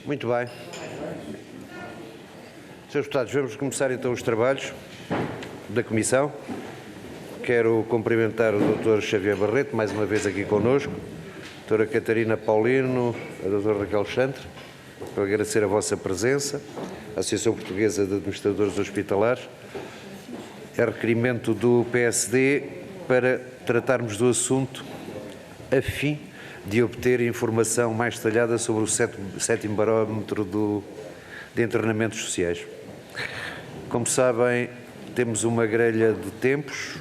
Muito bem. Senhores deputados, vamos começar então os trabalhos da Comissão. Quero cumprimentar o Dr. Xavier Barreto, mais uma vez aqui connosco, a Dra. Catarina Paulino, a Dra. Raquel Chantre, para agradecer a vossa presença, a Associação Portuguesa de Administradores Hospitalares. É requerimento do PSD para tratarmos do assunto a fim de obter informação mais detalhada sobre o sétimo barómetro de internamentos sociais. Como sabem, temos uma grelha de tempos,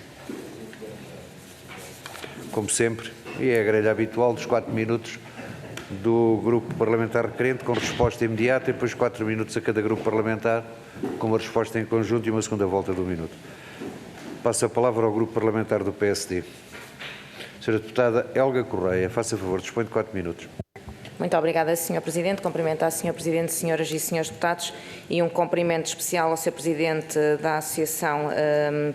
como sempre, e é a grelha habitual dos 4 minutos do grupo parlamentar requerente, com resposta imediata, e depois 4 minutos a cada grupo parlamentar, com uma resposta em conjunto e uma segunda volta de 1 minuto. Passo a palavra ao grupo parlamentar do PSD. Senhora deputada Helga Correia, faça favor, dispõe de 4 minutos. Muito obrigada, Sr. Presidente. Cumprimento ao Sr. Presidente, senhoras e senhores deputados, e um cumprimento especial ao Sr. Presidente da Associação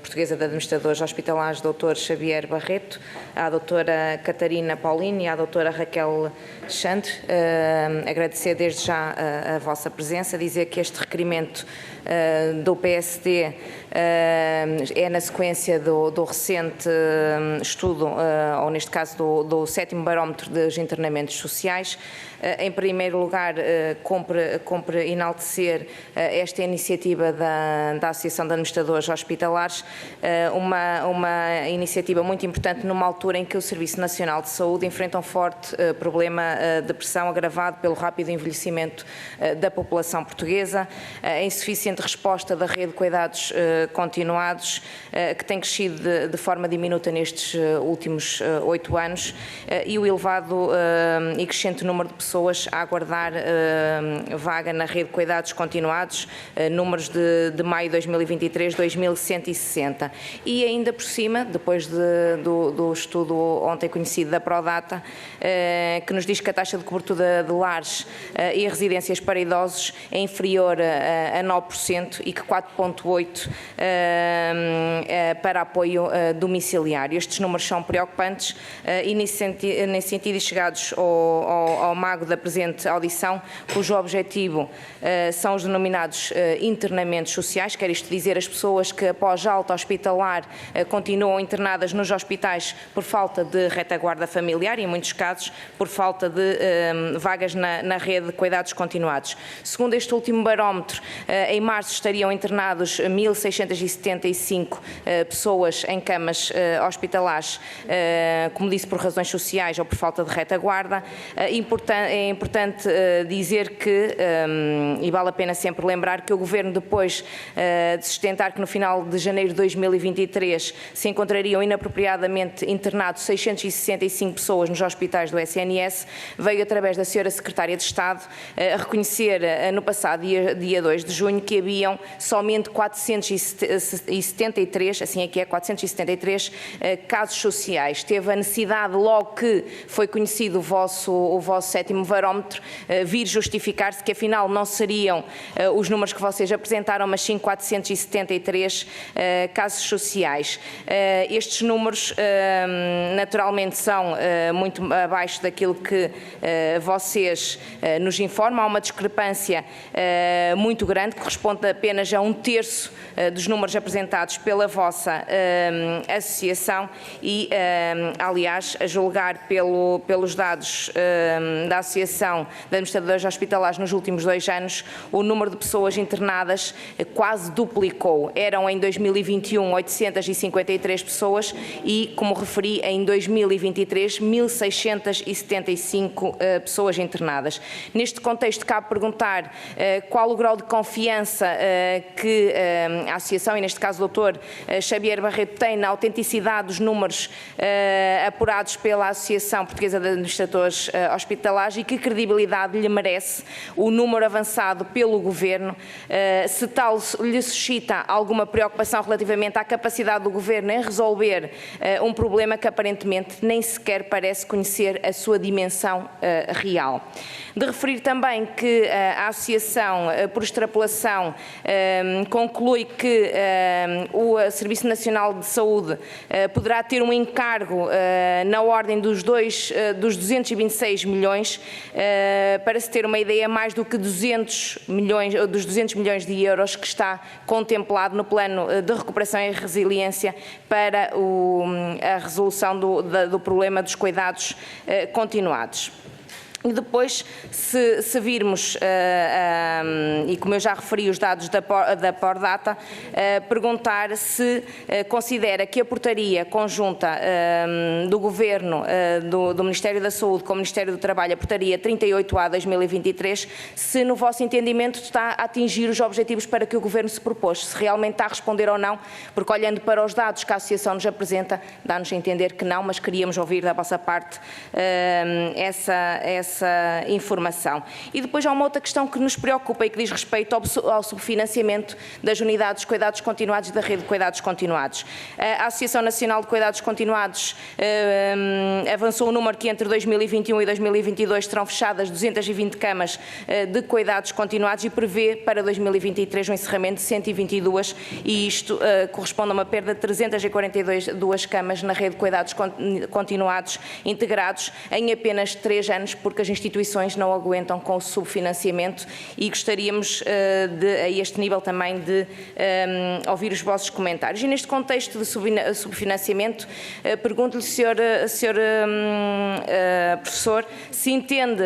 Portuguesa de Administradores Hospitalares, Dr. Xavier Barreto, à Dra. Catarina Paulino e à Dra. Raquel Chantre. Agradecer desde já a vossa presença, dizer que este requerimento do PSD é na sequência do recente estudo, ou neste caso do 7º barómetro dos internamentos sociais. Em primeiro lugar, cumpre enaltecer esta iniciativa da Associação de Administradores Hospitalares, uma iniciativa muito importante numa altura em que o Serviço Nacional de Saúde enfrenta um forte problema de pressão agravado pelo rápido envelhecimento da população portuguesa, a insuficiente resposta da rede de cuidados continuados, que tem crescido de forma diminuta nestes últimos 8 anos, e o elevado e crescente número de pessoas a aguardar vaga na rede de cuidados continuados, números de maio de 2023, 2.160. E ainda por cima, depois do estudo ontem conhecido da Prodata, que nos diz que a taxa de cobertura de lares e residências para idosos é inferior a 9% e que 4,8% para apoio domiciliário. Estes números são preocupantes e nesse sentido, e chegados ao mago da presente audição, cujo objetivo são os denominados internamentos sociais, quer isto dizer as pessoas que após alta hospitalar continuam internadas nos hospitais por falta de retaguarda familiar e em muitos casos por falta de vagas na rede de cuidados continuados. Segundo este último barómetro, em março estariam internados 1.675 pessoas em camas hospitalares, como disse, por razões sociais ou por falta de retaguarda. É importante dizer que, e vale a pena sempre lembrar, que o Governo, depois de sustentar que no final de janeiro de 2023 se encontrariam inapropriadamente internados 665 pessoas nos hospitais do SNS, veio através da Sra. Secretária de Estado a reconhecer no passado dia 2 de junho que haviam somente 473, assim é que é, 473 casos sociais. Teve a necessidade, logo que foi conhecido o vosso 7º barómetro, vir justificar-se que afinal não seriam os números que vocês apresentaram, mas sim 473 casos sociais. Estes números naturalmente são muito abaixo daquilo que vocês nos informam. Há uma discrepância muito grande, que corresponde apenas a 1/3 dos números apresentados pela vossa associação e, aliás, a julgar pelos dados da Associação de Administradores Hospitalares nos últimos 2 anos, o número de pessoas internadas quase duplicou. Eram em 2021 853 pessoas e, como referi, em 2023 1.675 pessoas internadas. Neste contexto, cabe perguntar qual o grau de confiança que a Associação, e neste caso o Dr. Xavier Barreto, tem na autenticidade dos números apurados pela Associação Portuguesa de Administradores Hospitalares e que credibilidade lhe merece o número avançado pelo Governo, se tal lhe suscita alguma preocupação relativamente à capacidade do Governo em resolver um problema que aparentemente nem sequer parece conhecer a sua dimensão real. De referir também que a Associação, por extrapolação, conclui que o Serviço Nacional de Saúde poderá ter um encargo na ordem dos 226 milhões. Para se ter uma ideia, mais do que 200 milhões de euros que está contemplado no Plano de Recuperação e Resiliência para a resolução do problema dos cuidados continuados. E depois, se virmos, e como eu já referi os dados da Pordata, perguntar se considera que a portaria conjunta do Governo, do Ministério da Saúde com o Ministério do Trabalho, a portaria 38A/2023, se no vosso entendimento está a atingir os objetivos para que o Governo se propôs, se realmente está a responder ou não, porque olhando para os dados que a Associação nos apresenta, dá-nos a entender que não, mas queríamos ouvir da vossa parte essa informação. E depois há uma outra questão que nos preocupa e que diz respeito ao subfinanciamento das unidades de cuidados continuados e da rede de cuidados continuados. A Associação Nacional de Cuidados Continuados avançou um número que entre 2021 e 2022 serão fechadas 220 camas de cuidados continuados e prevê para 2023 um encerramento de 122 e isto corresponde a uma perda de 342 camas na rede de cuidados continuados integrados em apenas 3 anos, porque as instituições não aguentam com o subfinanciamento e gostaríamos a este nível também de ouvir os vossos comentários. E neste contexto de subfinanciamento, pergunto-lhe, Sr. Professor, se entende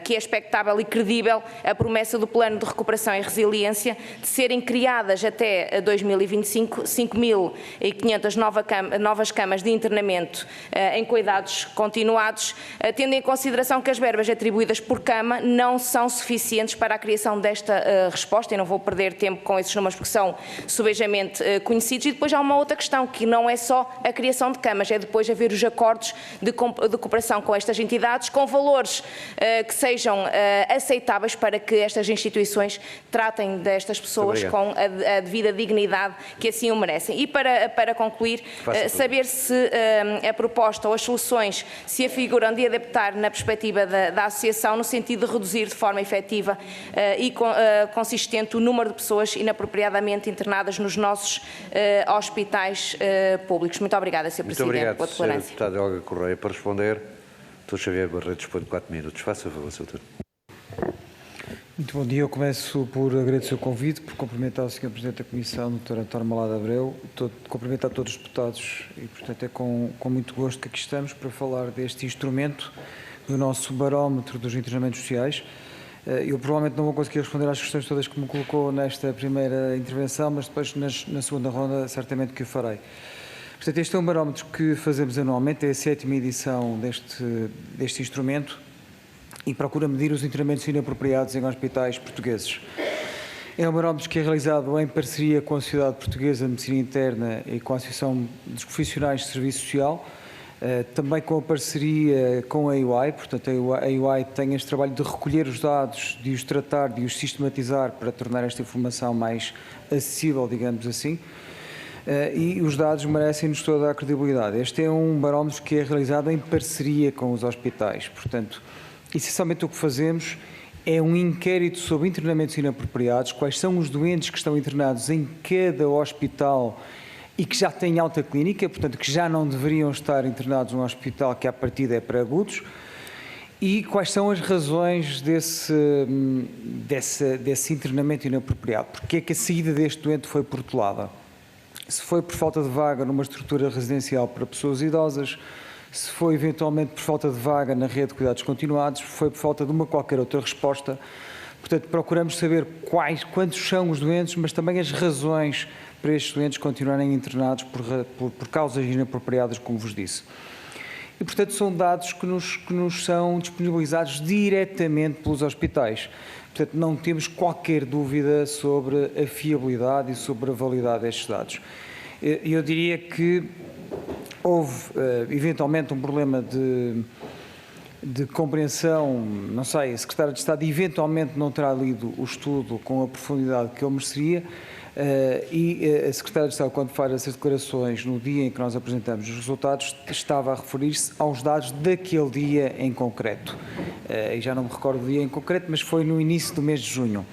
que é expectável e credível a promessa do Plano de Recuperação e Resiliência de serem criadas até 2025 5.500 novas camas de internamento em cuidados continuados, tendo em consideração que as verbas atribuídas por cama não são suficientes para a criação desta resposta, e não vou perder tempo com esses números porque são subejamente conhecidos. E depois há uma outra questão, que não é só a criação de camas, é depois haver os acordos de cooperação com estas entidades, com valores que sejam aceitáveis para que estas instituições tratem destas pessoas com a devida dignidade que assim o merecem. E para concluir, saber se a proposta ou as soluções se afiguram de adaptar na perspectiva da Associação no sentido de reduzir de forma efetiva e consistente o número de pessoas inapropriadamente internadas nos nossos hospitais públicos. Muito obrigada, Sr. Presidente, pela tolerância. Muito obrigado, Sra. Deputada Olga Correia. Para responder, Dr. Xavier Barreto dispõe de 4 minutos. Faça favor, Sr. Doutor. Muito bom dia. Eu começo por agradecer o convite, por cumprimentar o Sr. Presidente da Comissão, Dr. António Malado Abreu, cumprimentar todos os deputados e, portanto, é com muito gosto que aqui estamos para falar deste instrumento do nosso barómetro dos internamentos sociais. Eu provavelmente não vou conseguir responder às questões todas que me colocou nesta primeira intervenção, mas depois na segunda ronda certamente que o farei. Portanto, este é um barómetro que fazemos anualmente, é a 7ª edição deste instrumento e procura medir os internamentos inapropriados em hospitais portugueses. É um barómetro que é realizado em parceria com a Sociedade Portuguesa de Medicina Interna e com a Associação dos Profissionais de Serviço Social, também com a parceria com a EY. Portanto, a EY tem este trabalho de recolher os dados, de os tratar, de os sistematizar para tornar esta informação mais acessível, digamos assim, e os dados merecem-nos toda a credibilidade. Este é um barómetro que é realizado em parceria com os hospitais. Portanto, essencialmente o que fazemos é um inquérito sobre internamentos inapropriados, quais são os doentes que estão internados em cada hospital e que já têm alta clínica, portanto, que já não deveriam estar internados num hospital que à partida é para agudos, e quais são as razões desse internamento inapropriado. Porque é que a saída deste doente foi protelada? Se foi por falta de vaga numa estrutura residencial para pessoas idosas, se foi eventualmente por falta de vaga na rede de cuidados continuados, foi por falta de uma qualquer outra resposta. Portanto, procuramos saber quantos são os doentes, mas também as razões para estes doentes continuarem internados por causas inapropriadas, como vos disse. E, portanto, são dados que nos são disponibilizados diretamente pelos hospitais. Portanto, não temos qualquer dúvida sobre a fiabilidade e sobre a validade destes dados. Eu diria que houve, eventualmente, um problema de compreensão, não sei, a Secretária de Estado eventualmente não terá lido o estudo com a profundidade que ele mereceria, e a Secretária de Estado, quando faz essas declarações no dia em que nós apresentamos os resultados, estava a referir-se aos dados daquele dia em concreto. E já não me recordo do dia em concreto, mas foi no início do mês de junho.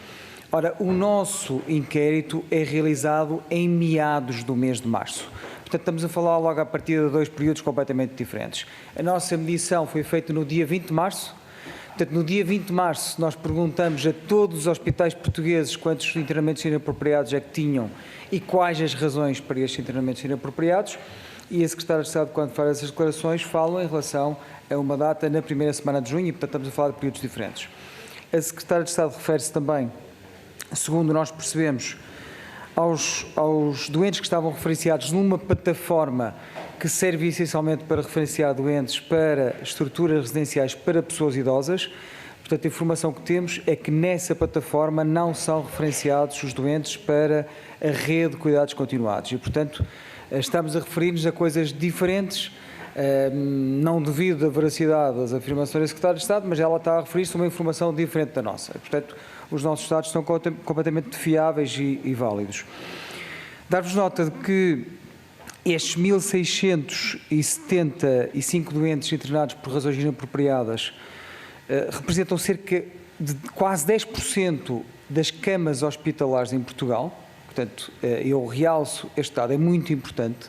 Ora, o nosso inquérito é realizado em meados do mês de março. Portanto, estamos a falar logo a partir de 2 períodos completamente diferentes. A nossa medição foi feita no dia 20 de março. Portanto, no dia 20 de março, nós perguntamos a todos os hospitais portugueses quantos internamentos inapropriados é que tinham e quais as razões para estes internamentos inapropriados. E a Secretária de Estado, quando faz essas declarações, fala em relação a uma data na primeira semana de junho e, portanto, estamos a falar de períodos diferentes. A Secretária de Estado refere-se também, segundo nós percebemos, aos doentes que estavam referenciados numa plataforma que serve essencialmente para referenciar doentes para estruturas residenciais para pessoas idosas. Portanto, a informação que temos é que nessa plataforma não são referenciados os doentes para a rede de cuidados continuados e, portanto, estamos a referir-nos a coisas diferentes, não devido à veracidade das afirmações da Secretária de Estado, mas ela está a referir-se a uma informação diferente da nossa. Portanto, os nossos dados são completamente fiáveis e válidos. Dar-vos nota de que estes 1.675 doentes internados por razões inapropriadas representam cerca de quase 10% das camas hospitalares em Portugal. Portanto, eu realço este dado, é muito importante.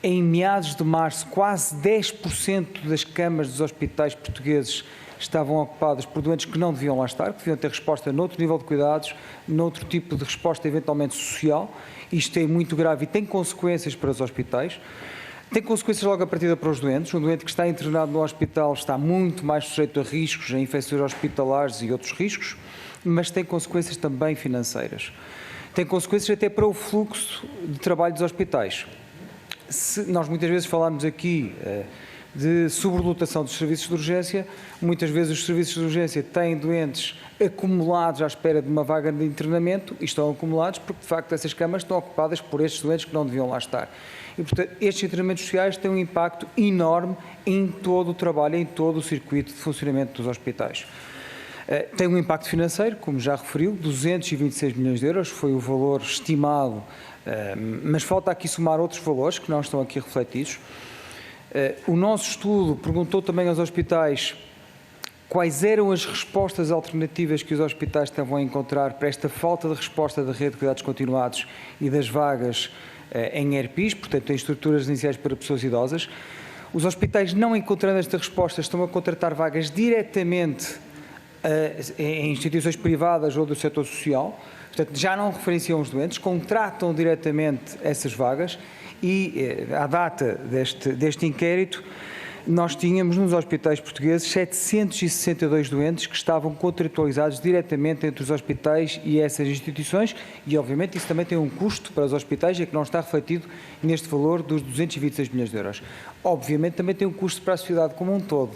Em meados de março, quase 10% das camas dos hospitais portugueses estavam ocupadas por doentes que não deviam lá estar, que deviam ter resposta noutro nível de cuidados, noutro tipo de resposta eventualmente social. Isto é muito grave e tem consequências para os hospitais. Tem consequências logo à partida para os doentes. Um doente que está internado no hospital está muito mais sujeito a riscos, a infecções hospitalares e outros riscos, mas tem consequências também financeiras. Tem consequências até para o fluxo de trabalho dos hospitais. Nós muitas vezes falamos aqui de sobrelotação dos serviços de urgência, muitas vezes os serviços de urgência têm doentes acumulados à espera de uma vaga de internamento e estão acumulados porque, de facto, essas camas estão ocupadas por estes doentes que não deviam lá estar. E, portanto, estes internamentos sociais têm um impacto enorme em todo o trabalho, em todo o circuito de funcionamento dos hospitais. Tem um impacto financeiro, como já referiu, 226 milhões de euros, foi o valor estimado, mas falta aqui somar outros valores que não estão aqui refletidos. O nosso estudo perguntou também aos hospitais quais eram as respostas alternativas que os hospitais estavam a encontrar para esta falta de resposta da rede de cuidados continuados e das vagas em ERPIs, portanto em estruturas residenciais para pessoas idosas. Os hospitais, não encontrando esta resposta, estão a contratar vagas diretamente em instituições privadas ou do setor social, portanto já não referenciam os doentes, contratam diretamente essas vagas e, à data deste inquérito, nós tínhamos nos hospitais portugueses 762 doentes que estavam contratualizados diretamente entre os hospitais e essas instituições e, obviamente, isso também tem um custo para os hospitais e é que não está refletido neste valor dos 226 milhões de euros. Obviamente, também tem um custo para a sociedade como um todo,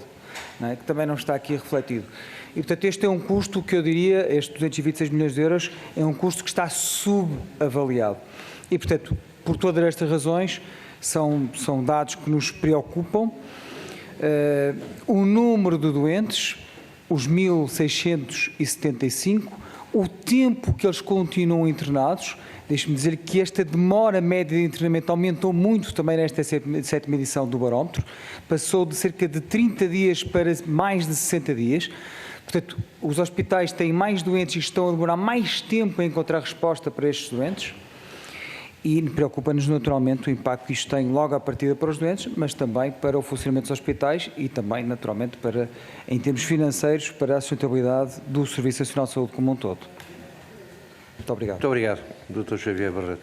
não é? Que também não está aqui refletido. E, portanto, este é um custo que eu diria, estes 226 milhões de euros, é um custo que está subavaliado. E, portanto, por todas estas razões, são dados que nos preocupam. O número de doentes, os 1.675, o tempo que eles continuam internados, deixe-me dizer que esta demora média de internamento aumentou muito também nesta sétima edição do barómetro, passou de cerca de 30 dias para mais de 60 dias. Portanto, os hospitais têm mais doentes e estão a demorar mais tempo a encontrar resposta para estes doentes. E preocupa-nos naturalmente o impacto que isto tem logo à partida para os doentes, mas também para o funcionamento dos hospitais e também, naturalmente, em termos financeiros, para a sustentabilidade do Serviço Nacional de Saúde como um todo. Muito obrigado. Muito obrigado, Dr. Xavier Barreto.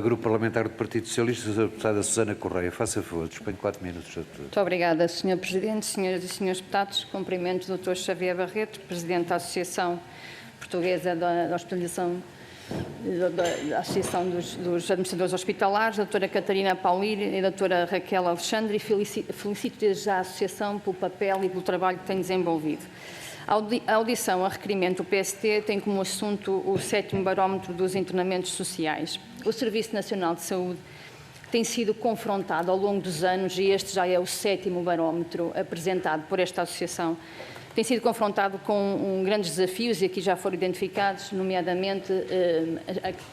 Grupo Parlamentar do Partido Socialista, a deputada Susana Correia. Faça favor, disponho 4 minutos. Muito obrigada, Sr. Presidente, Senhoras e Senhores Deputados. Cumprimento o Dr. Xavier Barreto, Presidente da Associação Portuguesa da Hospitalização, da Associação dos Administradores Hospitalares, a doutora Catarina Paulino e a doutora Raquel Alexandre, e felicito desde já a Associação pelo papel e pelo trabalho que tem desenvolvido. A audição a requerimento do PST tem como assunto o 7º barómetro dos internamentos sociais. O Serviço Nacional de Saúde tem sido confrontado ao longo dos anos, e este já é o 7º barómetro apresentado por esta Associação, tem sido confrontado com grandes desafios, e aqui já foram identificados, nomeadamente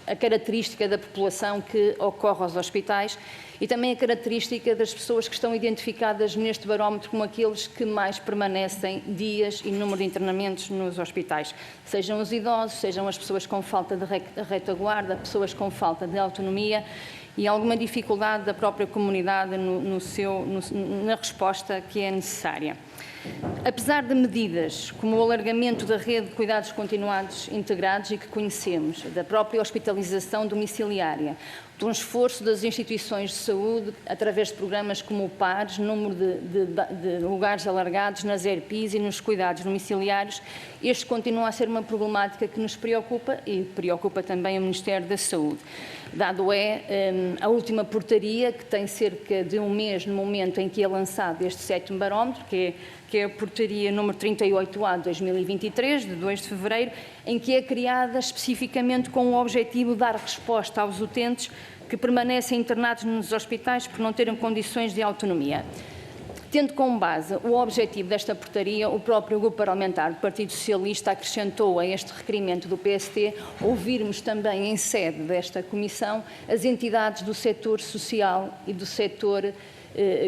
a característica da população que ocorre aos hospitais e também a característica das pessoas que estão identificadas neste barómetro como aqueles que mais permanecem dias e número de internamentos nos hospitais. Sejam os idosos, sejam as pessoas com falta de retaguarda, pessoas com falta de autonomia e alguma dificuldade da própria comunidade na resposta que é necessária. Apesar de medidas como o alargamento da rede de cuidados continuados integrados e que conhecemos, da própria hospitalização domiciliária, de um esforço das instituições de saúde através de programas como o PARS, número de lugares alargados nas ERPs e nos cuidados domiciliários, este continua a ser uma problemática que nos preocupa e preocupa também o Ministério da Saúde. Dado a última portaria, que tem cerca de um mês no momento em que é lançado este 7º barómetro, que é a portaria número 38A de 2023, de 2 de fevereiro, em que é criada especificamente com o objetivo de dar resposta aos utentes que permanecem internados nos hospitais por não terem condições de autonomia. Tendo como base o objetivo desta portaria, o próprio Grupo Parlamentar do Partido Socialista acrescentou a este requerimento do PST ouvirmos também em sede desta Comissão as entidades do setor social e do setor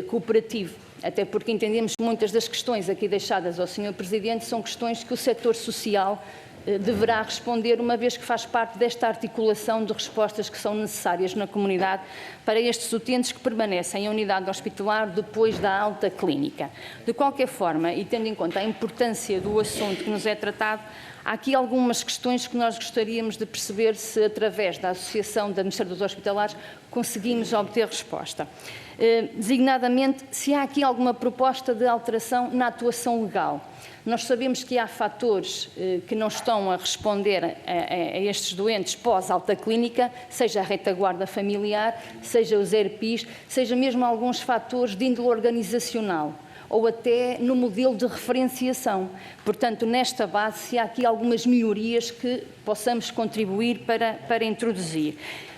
cooperativo. Até porque entendemos que muitas das questões aqui deixadas ao Sr. Presidente são questões que o setor social deverá responder, uma vez que faz parte desta articulação de respostas que são necessárias na comunidade para estes utentes que permanecem em unidade hospitalar depois da alta clínica. De qualquer forma, e tendo em conta a importância do assunto que nos é tratado, há aqui algumas questões que nós gostaríamos de perceber se, através da Associação de Administradores Hospitalares, conseguimos obter resposta. Designadamente, se há aqui alguma proposta de alteração na atuação legal. Nós sabemos que há fatores que não estão a responder a estes doentes pós-alta clínica, seja a retaguarda familiar, seja os ERPs, seja mesmo alguns fatores de índole organizacional ou até no modelo de referenciação. Portanto, nesta base, se há aqui algumas melhorias que possamos contribuir para introduzir.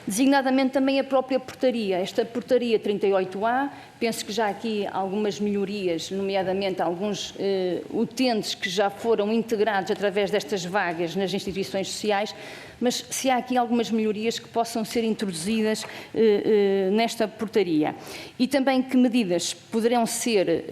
Designadamente também a própria portaria, esta portaria 38A, penso que já há aqui algumas melhorias, nomeadamente alguns utentes que já foram integrados através destas vagas nas instituições sociais, mas se há aqui algumas melhorias que possam ser introduzidas nesta portaria. E também que medidas poderão ser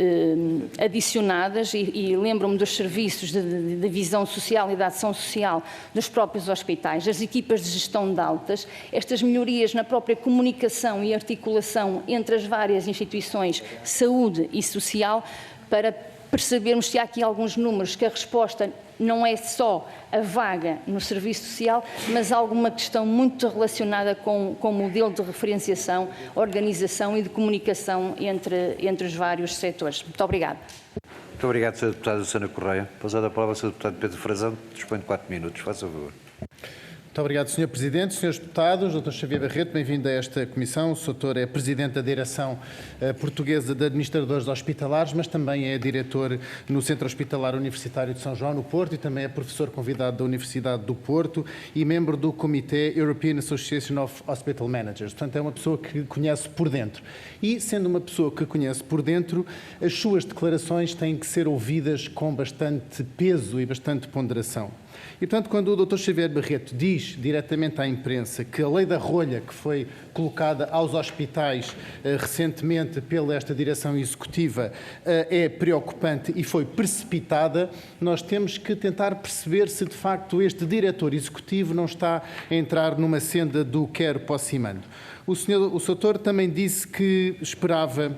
adicionadas, e lembro-me dos serviços de visão social e de ação social dos próprios hospitais, as equipas de gestão de altas, estas melhorias na própria comunicação e articulação entre as várias instituições saúde e social, para percebermos se há aqui alguns números que a resposta não é só a vaga no serviço social, mas alguma questão muito relacionada com o modelo de referenciação, organização e de comunicação entre os vários setores. Muito obrigada. Muito obrigado, Sr. Deputado Susana Correia. Passada a palavra ao Sr. Deputado Pedro Frazão, dispõe de 4 minutos. Faça favor. Muito obrigado, Sr. Presidente. Senhores Deputados, Dr. Xavier Barreto, bem-vindo a esta Comissão. O Sr. é Presidente da Direção Portuguesa de Administradores Hospitalares, mas também é diretor no Centro Hospitalar Universitário de São João, no Porto, e também é professor convidado da Universidade do Porto e membro do Comitê European Association of Hospital Managers. Portanto, é uma pessoa que conhece por dentro. E, sendo uma pessoa que conhece por dentro, as suas declarações têm que ser ouvidas com bastante peso e bastante ponderação. E, portanto, quando o Dr. Xavier Barreto diz diretamente à imprensa que a lei da rolha que foi colocada aos hospitais recentemente pela esta direção executiva é preocupante e foi precipitada, nós temos que tentar perceber se, de facto, este diretor executivo não está a entrar numa senda do quero posse e mando. O Sr. também disse que esperava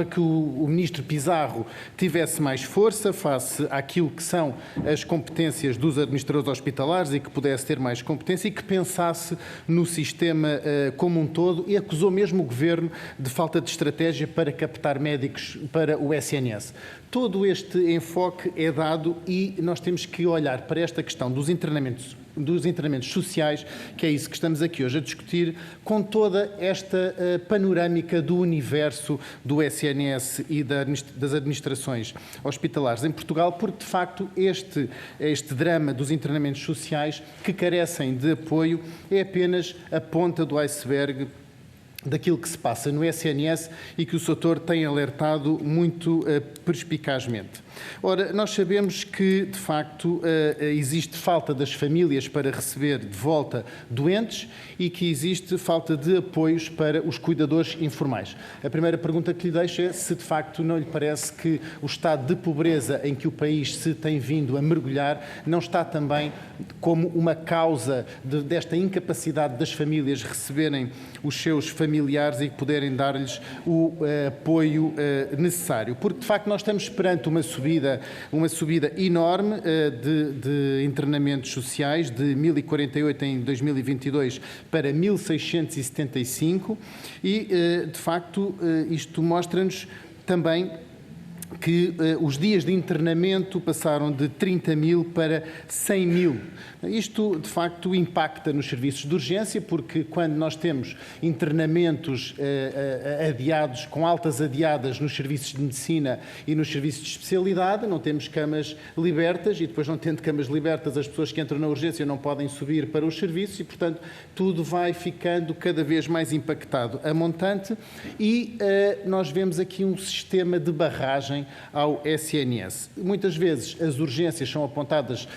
que o Ministro Pizarro tivesse mais força face àquilo que são as competências dos administradores hospitalares e que pudesse ter mais competência e que pensasse no sistema como um todo, e acusou mesmo o Governo de falta de estratégia para captar médicos para o SNS. Todo este enfoque é dado e nós temos que olhar para esta questão dos internamentos sociais, que é isso que estamos aqui hoje a discutir, com toda esta panorâmica do universo do SNS e das administrações hospitalares em Portugal, porque, de facto, este drama dos internamentos sociais que carecem de apoio é apenas a ponta do iceberg daquilo que se passa no SNS e que o Sr. tem alertado muito perspicazmente. Ora, nós sabemos que, de facto, existe falta das famílias para receber de volta doentes e que existe falta de apoios para os cuidadores informais. A primeira pergunta que lhe deixo é se, de facto, não lhe parece que o estado de pobreza em que o país se tem vindo a mergulhar não está também como uma causa desta incapacidade das famílias receberem os seus familiares e poderem dar-lhes o apoio necessário. Porque, de facto, nós estamos perante uma subida enorme de internamentos sociais, de 1.048 em 2022 para 1.675 e, de facto, isto mostra-nos também que os dias de internamento passaram de 30.000 para 100.000. Isto, de facto, impacta nos serviços de urgência, porque quando nós temos internamentos adiados, com altas adiadas nos serviços de medicina e nos serviços de especialidade, não temos camas libertas e depois, não tendo camas libertas, as pessoas que entram na urgência não podem subir para os serviços e, portanto, tudo vai ficando cada vez mais impactado a montante e nós vemos aqui um sistema de barragem ao SNS. Muitas vezes as urgências são apontadas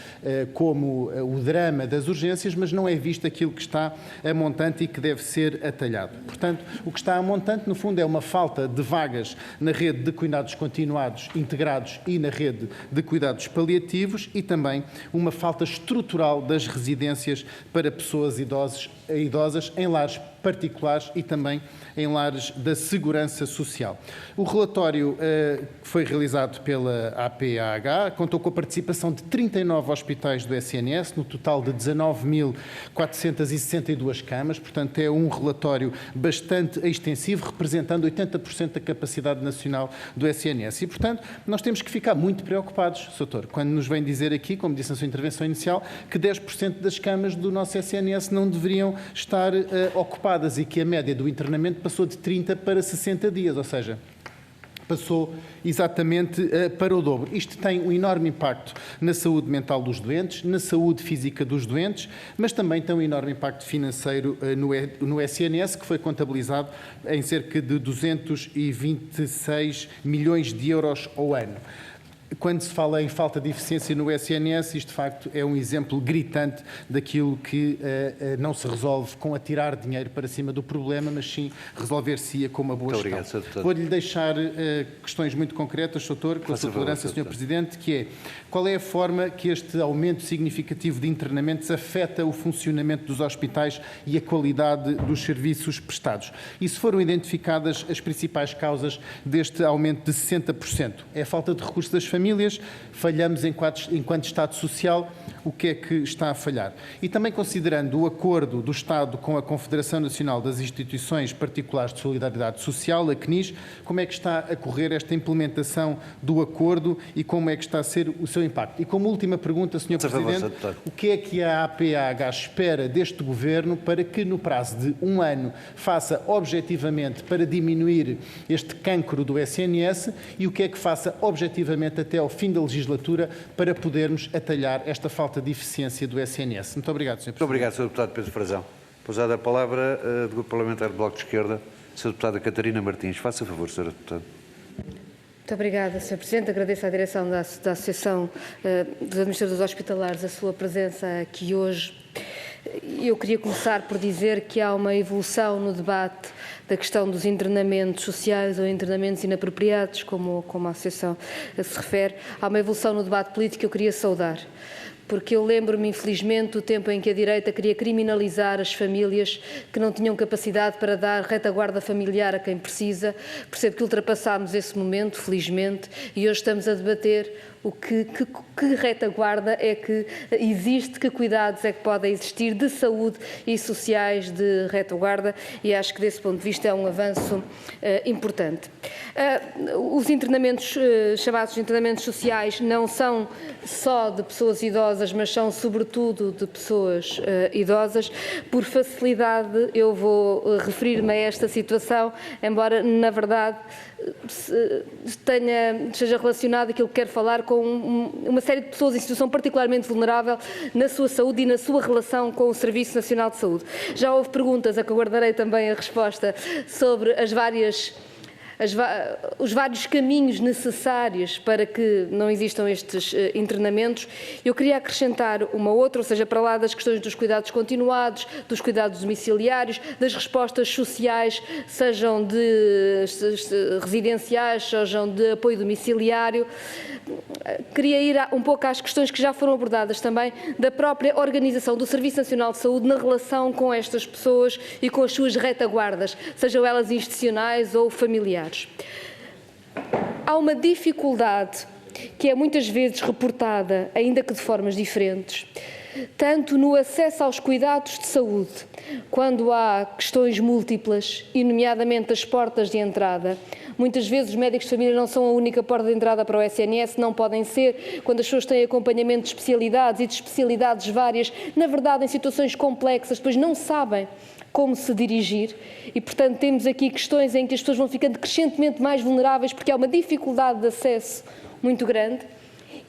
como o drama das urgências, mas não é visto aquilo que está a montante e que deve ser atalhado. Portanto, o que está a montante, no fundo, é uma falta de vagas na rede de cuidados continuados integrados e na rede de cuidados paliativos e também uma falta estrutural das residências para pessoas idosas em lares particulares e também em lares da segurança social. O relatório que foi realizado pela APAH contou com a participação de 39 hospitais do SNS, no total de 19.462 camas, portanto é um relatório bastante extensivo, representando 80% da capacidade nacional do SNS. E, portanto, nós temos que ficar muito preocupados, Sr. quando nos vem dizer aqui, como disse na sua intervenção inicial, que 10% das camas do nosso SNS não deveriam estar ocupadas e que a média do internamento passou de 30 para 60 dias, ou seja, passou exatamente para o dobro. Isto tem um enorme impacto na saúde mental dos doentes, na saúde física dos doentes, mas também tem um enorme impacto financeiro no SNS, que foi contabilizado em cerca de 226 milhões de euros ao ano. Quando se fala em falta de eficiência no SNS, isto de facto é um exemplo gritante daquilo que não se resolve com atirar dinheiro para cima do problema, mas sim resolver-se-ia com uma boa gestão. Vou-lhe deixar questões muito concretas, Sr. com a sua tolerância, Sr. Presidente, que é qual é a forma que este aumento significativo de internamentos afeta o funcionamento dos hospitais e a qualidade dos serviços prestados? E se foram identificadas as principais causas deste aumento de 60%? É a falta de recursos das famílias, falhamos enquanto Estado Social, o que é que está a falhar? E também considerando o acordo do Estado com a Confederação Nacional das Instituições Particulares de Solidariedade Social, a CNIS, como é que está a correr esta implementação do acordo e como é que está a ser o seu impacto? E como última pergunta, Sr. Presidente, o que é que a APAH espera deste Governo para que no prazo de um ano faça objetivamente para diminuir este cancro do SNS e o que é que faça objetivamente até ao fim da legislatura para podermos atalhar esta falta de eficiência do SNS. Muito obrigado, Sr. Presidente. Muito obrigado, Sr. Deputado Pedro Frazão. Pousada a palavra do Grupo Parlamentar do Bloco de Esquerda, Sra. Deputada Catarina Martins. Faça favor, Sra. Deputada. Muito obrigada, Sr. Presidente. Agradeço à direção da Associação dos Administradores Hospitalares a sua presença aqui hoje. Eu queria começar por dizer que há uma evolução no debate da questão dos internamentos sociais ou internamentos inapropriados, como a Associação se refere. Há uma evolução no debate político que eu queria saudar, porque eu lembro-me, infelizmente, do tempo em que a direita queria criminalizar as famílias que não tinham capacidade para dar retaguarda familiar a quem precisa. Percebo que ultrapassámos esse momento, felizmente, e hoje estamos a debater que retaguarda é que existe, que cuidados é que podem existir de saúde e sociais de retaguarda, e acho que desse ponto de vista é um avanço importante. Os internamentos, chamados internamentos sociais, não são só de pessoas idosas, mas são sobretudo de pessoas idosas. Por facilidade eu vou referir-me a esta situação, embora na verdade seja relacionado aquilo que quero falar com uma série de pessoas em situação particularmente vulnerável na sua saúde e na sua relação com o Serviço Nacional de Saúde. Já houve perguntas, a que aguardarei também a resposta, sobre os vários caminhos necessários para que não existam estes internamentos. Eu queria acrescentar uma outra, ou seja, para lá das questões dos cuidados continuados, dos cuidados domiciliários, das respostas sociais, sejam residenciais, sejam de apoio domiciliário. Queria ir um pouco às questões que já foram abordadas também da própria organização do Serviço Nacional de Saúde na relação com estas pessoas e com as suas retaguardas, sejam elas institucionais ou familiares. Há uma dificuldade que é muitas vezes reportada, ainda que de formas diferentes, tanto no acesso aos cuidados de saúde, quando há questões múltiplas, e nomeadamente as portas de entrada. Muitas vezes os médicos de família não são a única porta de entrada para o SNS, não podem ser, quando as pessoas têm acompanhamento de especialidades e de especialidades várias, na verdade em situações complexas, depois não sabem como se dirigir e, portanto, temos aqui questões em que as pessoas vão ficando crescentemente mais vulneráveis porque há uma dificuldade de acesso muito grande.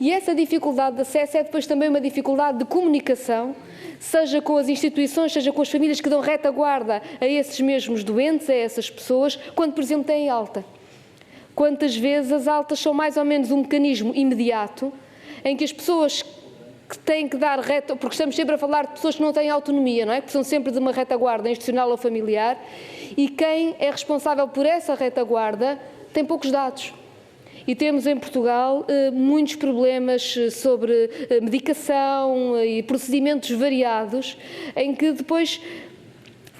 E essa dificuldade de acesso é depois também uma dificuldade de comunicação, seja com as instituições, seja com as famílias que dão retaguarda a esses mesmos doentes, a essas pessoas, quando, por exemplo, têm alta. Quantas vezes as altas são mais ou menos um mecanismo imediato em que as pessoas que têm que dar reta, porque estamos sempre a falar de pessoas que não têm autonomia, não é? Que precisam sempre de uma retaguarda institucional ou familiar, e quem é responsável por essa retaguarda tem poucos dados. E temos em Portugal muitos problemas sobre medicação e procedimentos variados, em que depois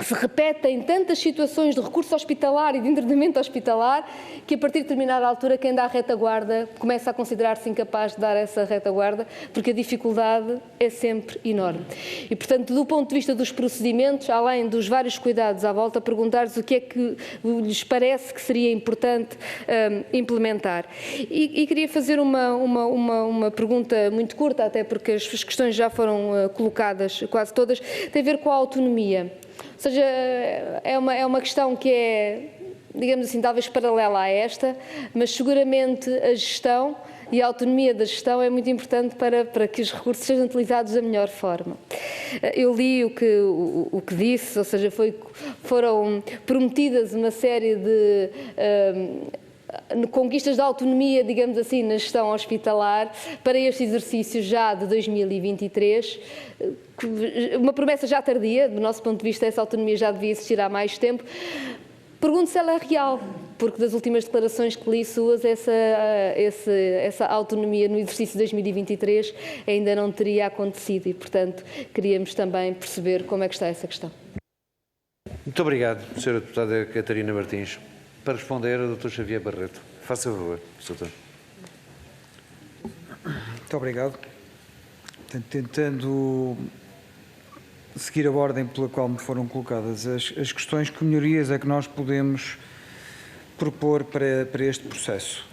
se repetem tantas situações de recurso hospitalar e de internamento hospitalar que a partir de determinada altura quem dá a retaguarda começa a considerar-se incapaz de dar essa retaguarda porque a dificuldade é sempre enorme. E, portanto, do ponto de vista dos procedimentos, além dos vários cuidados à volta, perguntar-lhes o que é que lhes parece que seria importante implementar. E queria fazer uma pergunta muito curta, até porque as questões já foram colocadas quase todas, tem a ver com a autonomia. Ou seja, é uma questão que é, digamos assim, talvez paralela a esta, mas seguramente a gestão e a autonomia da gestão é muito importante para que os recursos sejam utilizados da melhor forma. Eu li o que disse, ou seja, foram prometidas uma série de conquistas de autonomia, digamos assim, na gestão hospitalar para este exercício já de 2023, uma promessa já tardia, do nosso ponto de vista essa autonomia já devia existir há mais tempo. Pergunto se ela é real, porque das últimas declarações que li suas, essa autonomia no exercício de 2023 ainda não teria acontecido e, portanto, queríamos também perceber como é que está essa questão. Muito obrigado, Sra. Deputada Catarina Martins. Para responder, o Dr. Xavier Barreto. Faça favor, Sr. Muito obrigado. Tentando seguir a ordem pela qual me foram colocadas as questões, que melhorias é que nós podemos propor para este processo?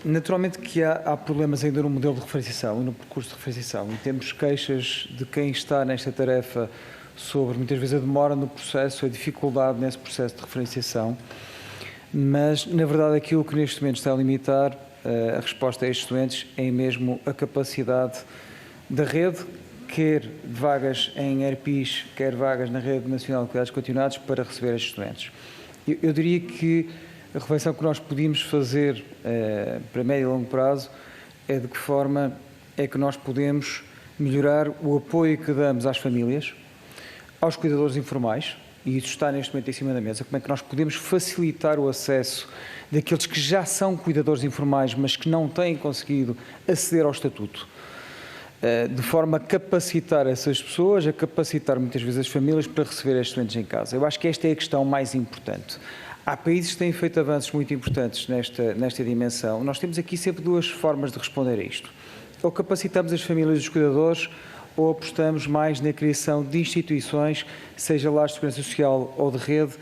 Naturalmente que há problemas ainda no modelo de referenciação e no percurso de referenciação e temos queixas de quem está nesta tarefa sobre, muitas vezes, a demora no processo, a dificuldade nesse processo de referenciação, mas, na verdade, aquilo que neste momento está a limitar a resposta a estes doentes é mesmo a capacidade da rede, quer vagas em ERPIs, quer vagas na Rede Nacional de Cuidados Continuados, para receber estes doentes. Eu diria que a reflexão que nós podíamos fazer para médio e longo prazo é de que forma é que nós podemos melhorar o apoio que damos às famílias, aos cuidadores informais, e isso está neste momento em cima da mesa, como é que nós podemos facilitar o acesso daqueles que já são cuidadores informais, mas que não têm conseguido aceder ao estatuto, de forma a capacitar essas pessoas, a capacitar muitas vezes as famílias para receber estes doentes em casa. Eu acho que esta é a questão mais importante. Há países que têm feito avanços muito importantes nesta dimensão. Nós temos aqui sempre duas formas de responder a isto. Ou capacitamos as famílias dos cuidadores, ou apostamos mais na criação de instituições, seja lá de segurança social ou de rede,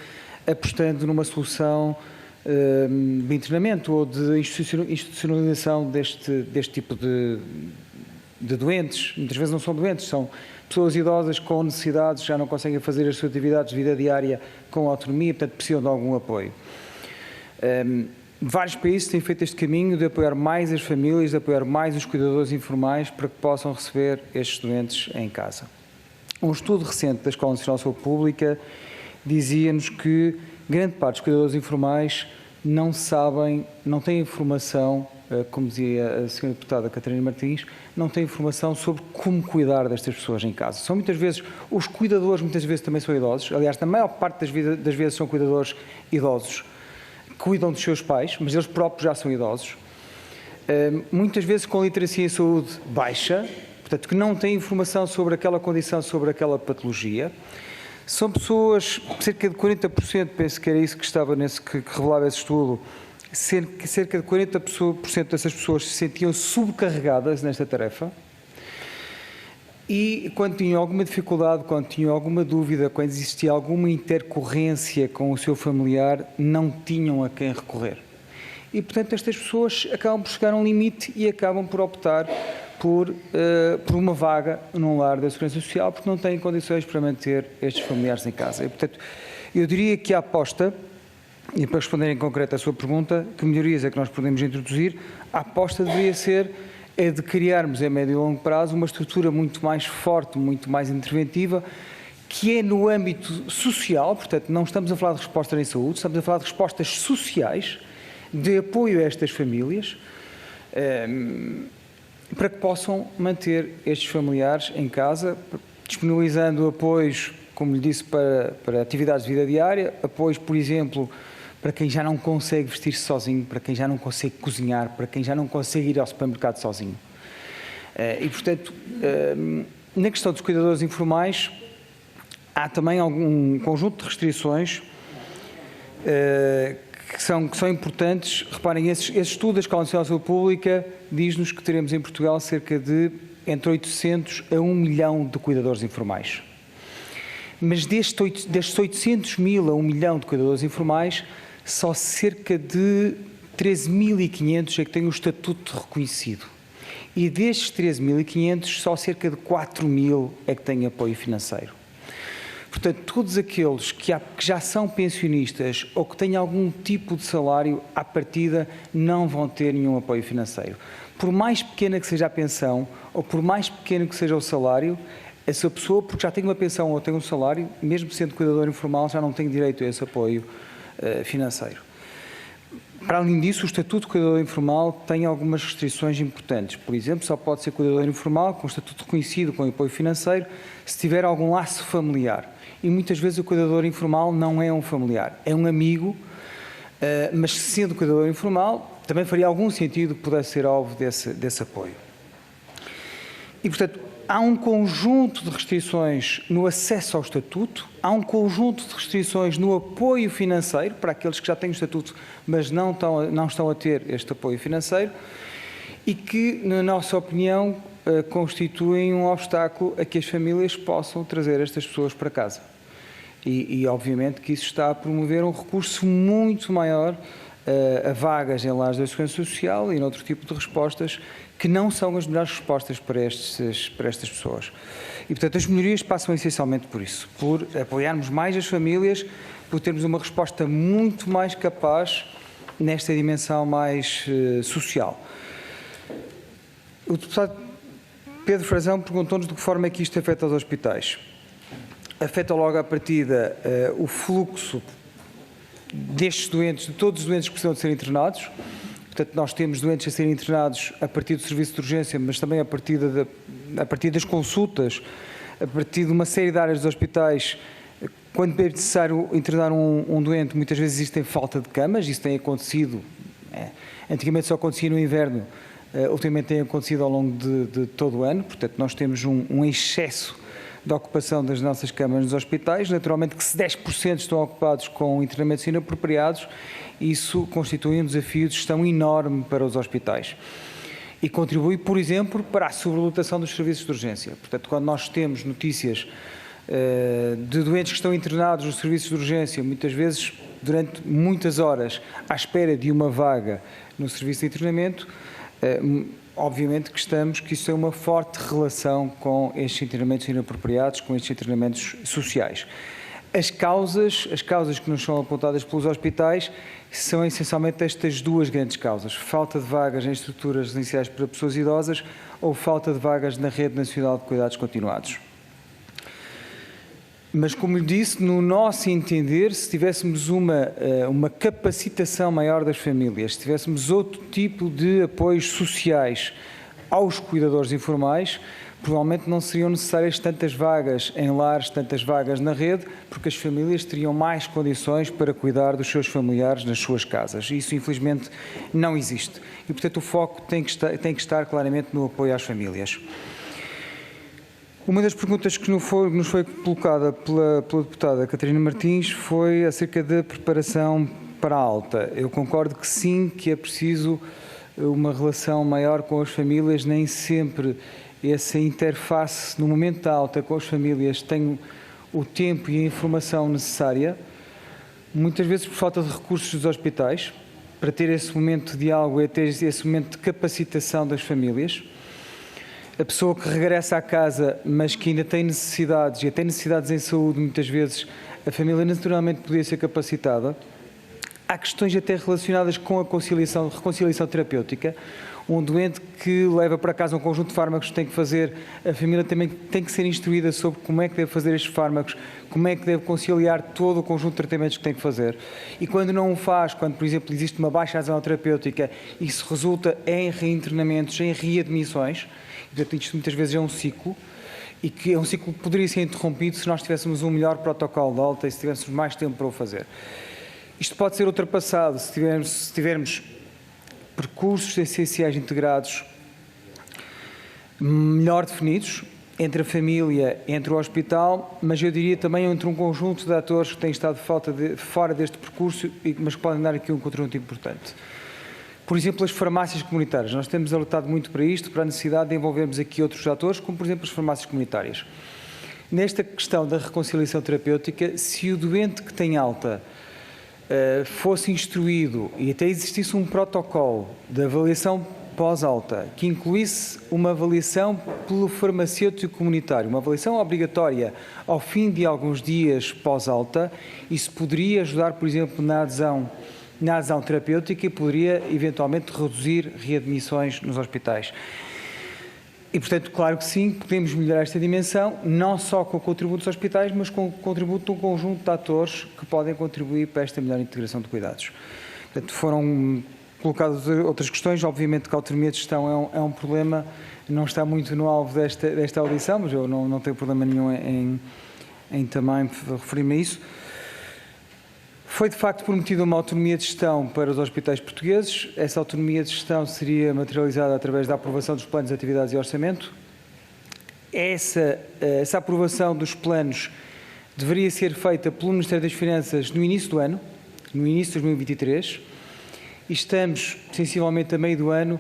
apostando numa solução de internamento ou de institucionalização deste tipo de doentes. Muitas vezes não são doentes, são pessoas idosas com necessidades, já não conseguem fazer as suas atividades de vida diária com autonomia, portanto precisam de algum apoio. Vários países têm feito este caminho de apoiar mais as famílias, de apoiar mais os cuidadores informais para que possam receber estes doentes em casa. Um estudo recente da Escola Nacional de Saúde Pública dizia-nos que grande parte dos cuidadores informais não sabem, não têm informação, como dizia a Sra. Deputada Catarina Martins, não têm informação sobre como cuidar destas pessoas em casa. São muitas vezes, os cuidadores muitas vezes também são idosos, aliás, na maior parte das vezes são cuidadores idosos, cuidam dos seus pais, mas eles próprios já são idosos, muitas vezes com literacia em saúde baixa, portanto, que não têm informação sobre aquela condição, sobre aquela patologia. São pessoas, cerca de 40%, penso que era isso que estava que revelava esse estudo, cerca de 40% dessas pessoas se sentiam subcarregadas nesta tarefa e quando tinham alguma dificuldade, quando tinham alguma dúvida, quando existia alguma intercorrência com o seu familiar, não tinham a quem recorrer. E, portanto, estas pessoas acabam por chegar a um limite e acabam por optar por uma vaga num lar da Segurança Social, porque não têm condições para manter estes familiares em casa. E, portanto, eu diria que a aposta, e para responder em concreto à sua pergunta, que melhorias é que nós podemos introduzir, a aposta deveria ser a de criarmos a médio e longo prazo uma estrutura muito mais forte, muito mais interventiva, que é no âmbito social, portanto, não estamos a falar de respostas em saúde, estamos a falar de respostas sociais, de apoio a estas famílias, para que possam manter estes familiares em casa, disponibilizando apoios, como lhe disse, para atividades de vida diária, apoios, por exemplo, para quem já não consegue vestir-se sozinho, para quem já não consegue cozinhar, para quem já não consegue ir ao supermercado sozinho. E, portanto, na questão dos cuidadores informais, há também algum conjunto de restrições que são importantes. Reparem, esse estudo da Escola Nacional de Saúde Pública diz-nos que teremos em Portugal cerca de entre 800 a 1 milhão de cuidadores informais. Mas destes 800 mil a 1 milhão de cuidadores informais, só cerca de 13.500 é que têm o estatuto reconhecido. E destes 13.500, só cerca de 4.000 é que têm apoio financeiro. Portanto, todos aqueles que já são pensionistas ou que têm algum tipo de salário, à partida, não vão ter nenhum apoio financeiro. Por mais pequena que seja a pensão, ou por mais pequeno que seja o salário, essa pessoa, porque já tem uma pensão ou tem um salário, mesmo sendo cuidador informal, já não tem direito a esse apoio financeiro. Para além disso, o Estatuto de Cuidador Informal tem algumas restrições importantes. Por exemplo, só pode ser cuidador informal com estatuto reconhecido, com apoio financeiro, se tiver algum laço familiar. E muitas vezes o cuidador informal não é um familiar, é um amigo, mas sendo cuidador informal, também faria algum sentido que pudesse ser alvo desse apoio. E, portanto, há um conjunto de restrições no acesso ao estatuto, há um conjunto de restrições no apoio financeiro para aqueles que já têm o estatuto, mas não estão a ter este apoio financeiro e que, na nossa opinião, constituem um obstáculo a que as famílias possam trazer estas pessoas para casa. E obviamente que isso está a promover um recurso muito maior a vagas em lares da Segurança Social e noutro tipo de respostas que não são as melhores respostas para estas pessoas. E, portanto, as melhorias passam essencialmente por isso, por apoiarmos mais as famílias, por termos uma resposta muito mais capaz nesta dimensão mais social. O deputado Pedro Frazão perguntou-nos de que forma é que isto afeta os hospitais. Afeta logo à partida o fluxo destes doentes, de todos os doentes que precisam de ser internados. Portanto, nós temos doentes a serem internados a partir do serviço de urgência, mas também a partir das consultas, a partir de uma série de áreas dos hospitais. Quando é necessário internar um doente, muitas vezes existem falta de camas, isso tem acontecido, antigamente só acontecia no inverno, ultimamente tem acontecido ao longo de todo o ano, portanto nós temos um excesso de ocupação das nossas camas nos hospitais. Naturalmente que se 10% estão ocupados com internamentos inapropriados, isso constitui um desafio de gestão enorme para os hospitais. E contribui, por exemplo, para a sobrelotação dos serviços de urgência. Portanto, quando nós temos notícias de doentes que estão internados nos serviços de urgência, muitas vezes durante muitas horas, à espera de uma vaga no serviço de internamento, obviamente que isso tem uma forte relação com estes internamentos inapropriados, com estes internamentos sociais. As causas que nos são apontadas pelos hospitais são essencialmente estas duas grandes causas: falta de vagas em estruturas residenciais para pessoas idosas ou falta de vagas na Rede Nacional de Cuidados Continuados. Mas, como lhe disse, no nosso entender, se tivéssemos uma capacitação maior das famílias, se tivéssemos outro tipo de apoios sociais aos cuidadores informais, provavelmente não seriam necessárias tantas vagas em lares, tantas vagas na rede, porque as famílias teriam mais condições para cuidar dos seus familiares nas suas casas. E isso, infelizmente, não existe. E, portanto, o foco tem que estar claramente no apoio às famílias. Uma das perguntas que nos foi colocada pela deputada Catarina Martins foi acerca da preparação para a alta. Eu concordo que sim, que é preciso uma relação maior com as famílias, nem sempre essa interface no momento da alta com as famílias tem o tempo e a informação necessária, muitas vezes por falta de recursos dos hospitais, para ter esse momento de diálogo e ter esse momento de capacitação das famílias. A pessoa que regressa à casa, mas que ainda tem necessidades, e tem necessidades em saúde, muitas vezes a família naturalmente podia ser capacitada. Há questões até relacionadas com a reconciliação terapêutica. Um doente que leva para casa um conjunto de fármacos tem que fazer, a família também tem que ser instruída sobre como é que deve fazer estes fármacos, como é que deve conciliar todo o conjunto de tratamentos que tem que fazer. E quando não o faz, quando, por exemplo, existe uma baixa adesão terapêutica, isso resulta em reinternamentos, em readmissões. Portanto, isto muitas vezes é um ciclo, e que é um ciclo que poderia ser interrompido se nós tivéssemos um melhor protocolo de alta e se tivéssemos mais tempo para o fazer. Isto pode ser ultrapassado se tivermos percursos essenciais integrados melhor definidos entre a família, entre o hospital, mas eu diria também entre um conjunto de atores que têm estado fora deste percurso, mas que podem dar aqui um contributo importante. Por exemplo, as farmácias comunitárias. Nós temos alertado muito para isto, para a necessidade de envolvermos aqui outros atores, como por exemplo as farmácias comunitárias. Nesta questão da reconciliação terapêutica, se o doente que tem alta fosse instruído e até existisse um protocolo de avaliação pós-alta, que incluísse uma avaliação pelo farmacêutico comunitário, uma avaliação obrigatória ao fim de alguns dias pós-alta, isso poderia ajudar, por exemplo, na adesão terapêutica e poderia eventualmente reduzir readmissões nos hospitais. E, portanto, claro que sim, podemos melhorar esta dimensão, não só com o contributo dos hospitais, mas com o contributo de um conjunto de atores que podem contribuir para esta melhor integração de cuidados. Portanto, foram colocadas outras questões. Obviamente que a autonomia de gestão é um problema, não está muito no alvo desta audição, mas eu não tenho problema nenhum em também referir-me a isso. Foi, de facto, prometida uma autonomia de gestão para os hospitais portugueses. Essa autonomia de gestão seria materializada através da aprovação dos planos de atividades e orçamento. Essa aprovação dos planos deveria ser feita pelo Ministério das Finanças no início do ano, no início de 2023. E estamos, sensivelmente, a meio do ano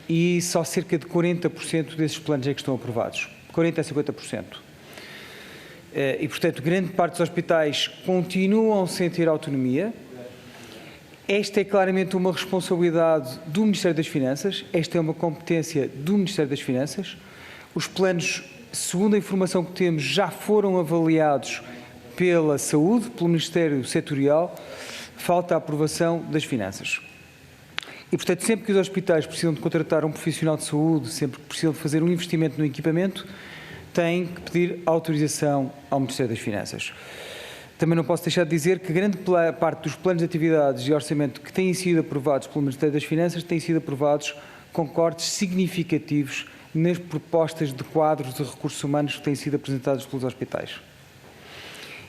e só cerca de 40% desses planos é que estão aprovados. 40% a 50%. E, portanto, grande parte dos hospitais continuam sem ter autonomia. Esta é claramente uma responsabilidade do Ministério das Finanças, esta é uma competência do Ministério das Finanças. Os planos, segundo a informação que temos, já foram avaliados pela Saúde, pelo Ministério Setorial, falta a aprovação das Finanças. E, portanto, sempre que os hospitais precisam de contratar um profissional de saúde, sempre que precisam de fazer um investimento no equipamento, têm que pedir autorização ao Ministério das Finanças. Também não posso deixar de dizer que grande parte dos planos de atividades e orçamento que têm sido aprovados pelo Ministério das Finanças têm sido aprovados com cortes significativos nas propostas de quadros de recursos humanos que têm sido apresentados pelos hospitais.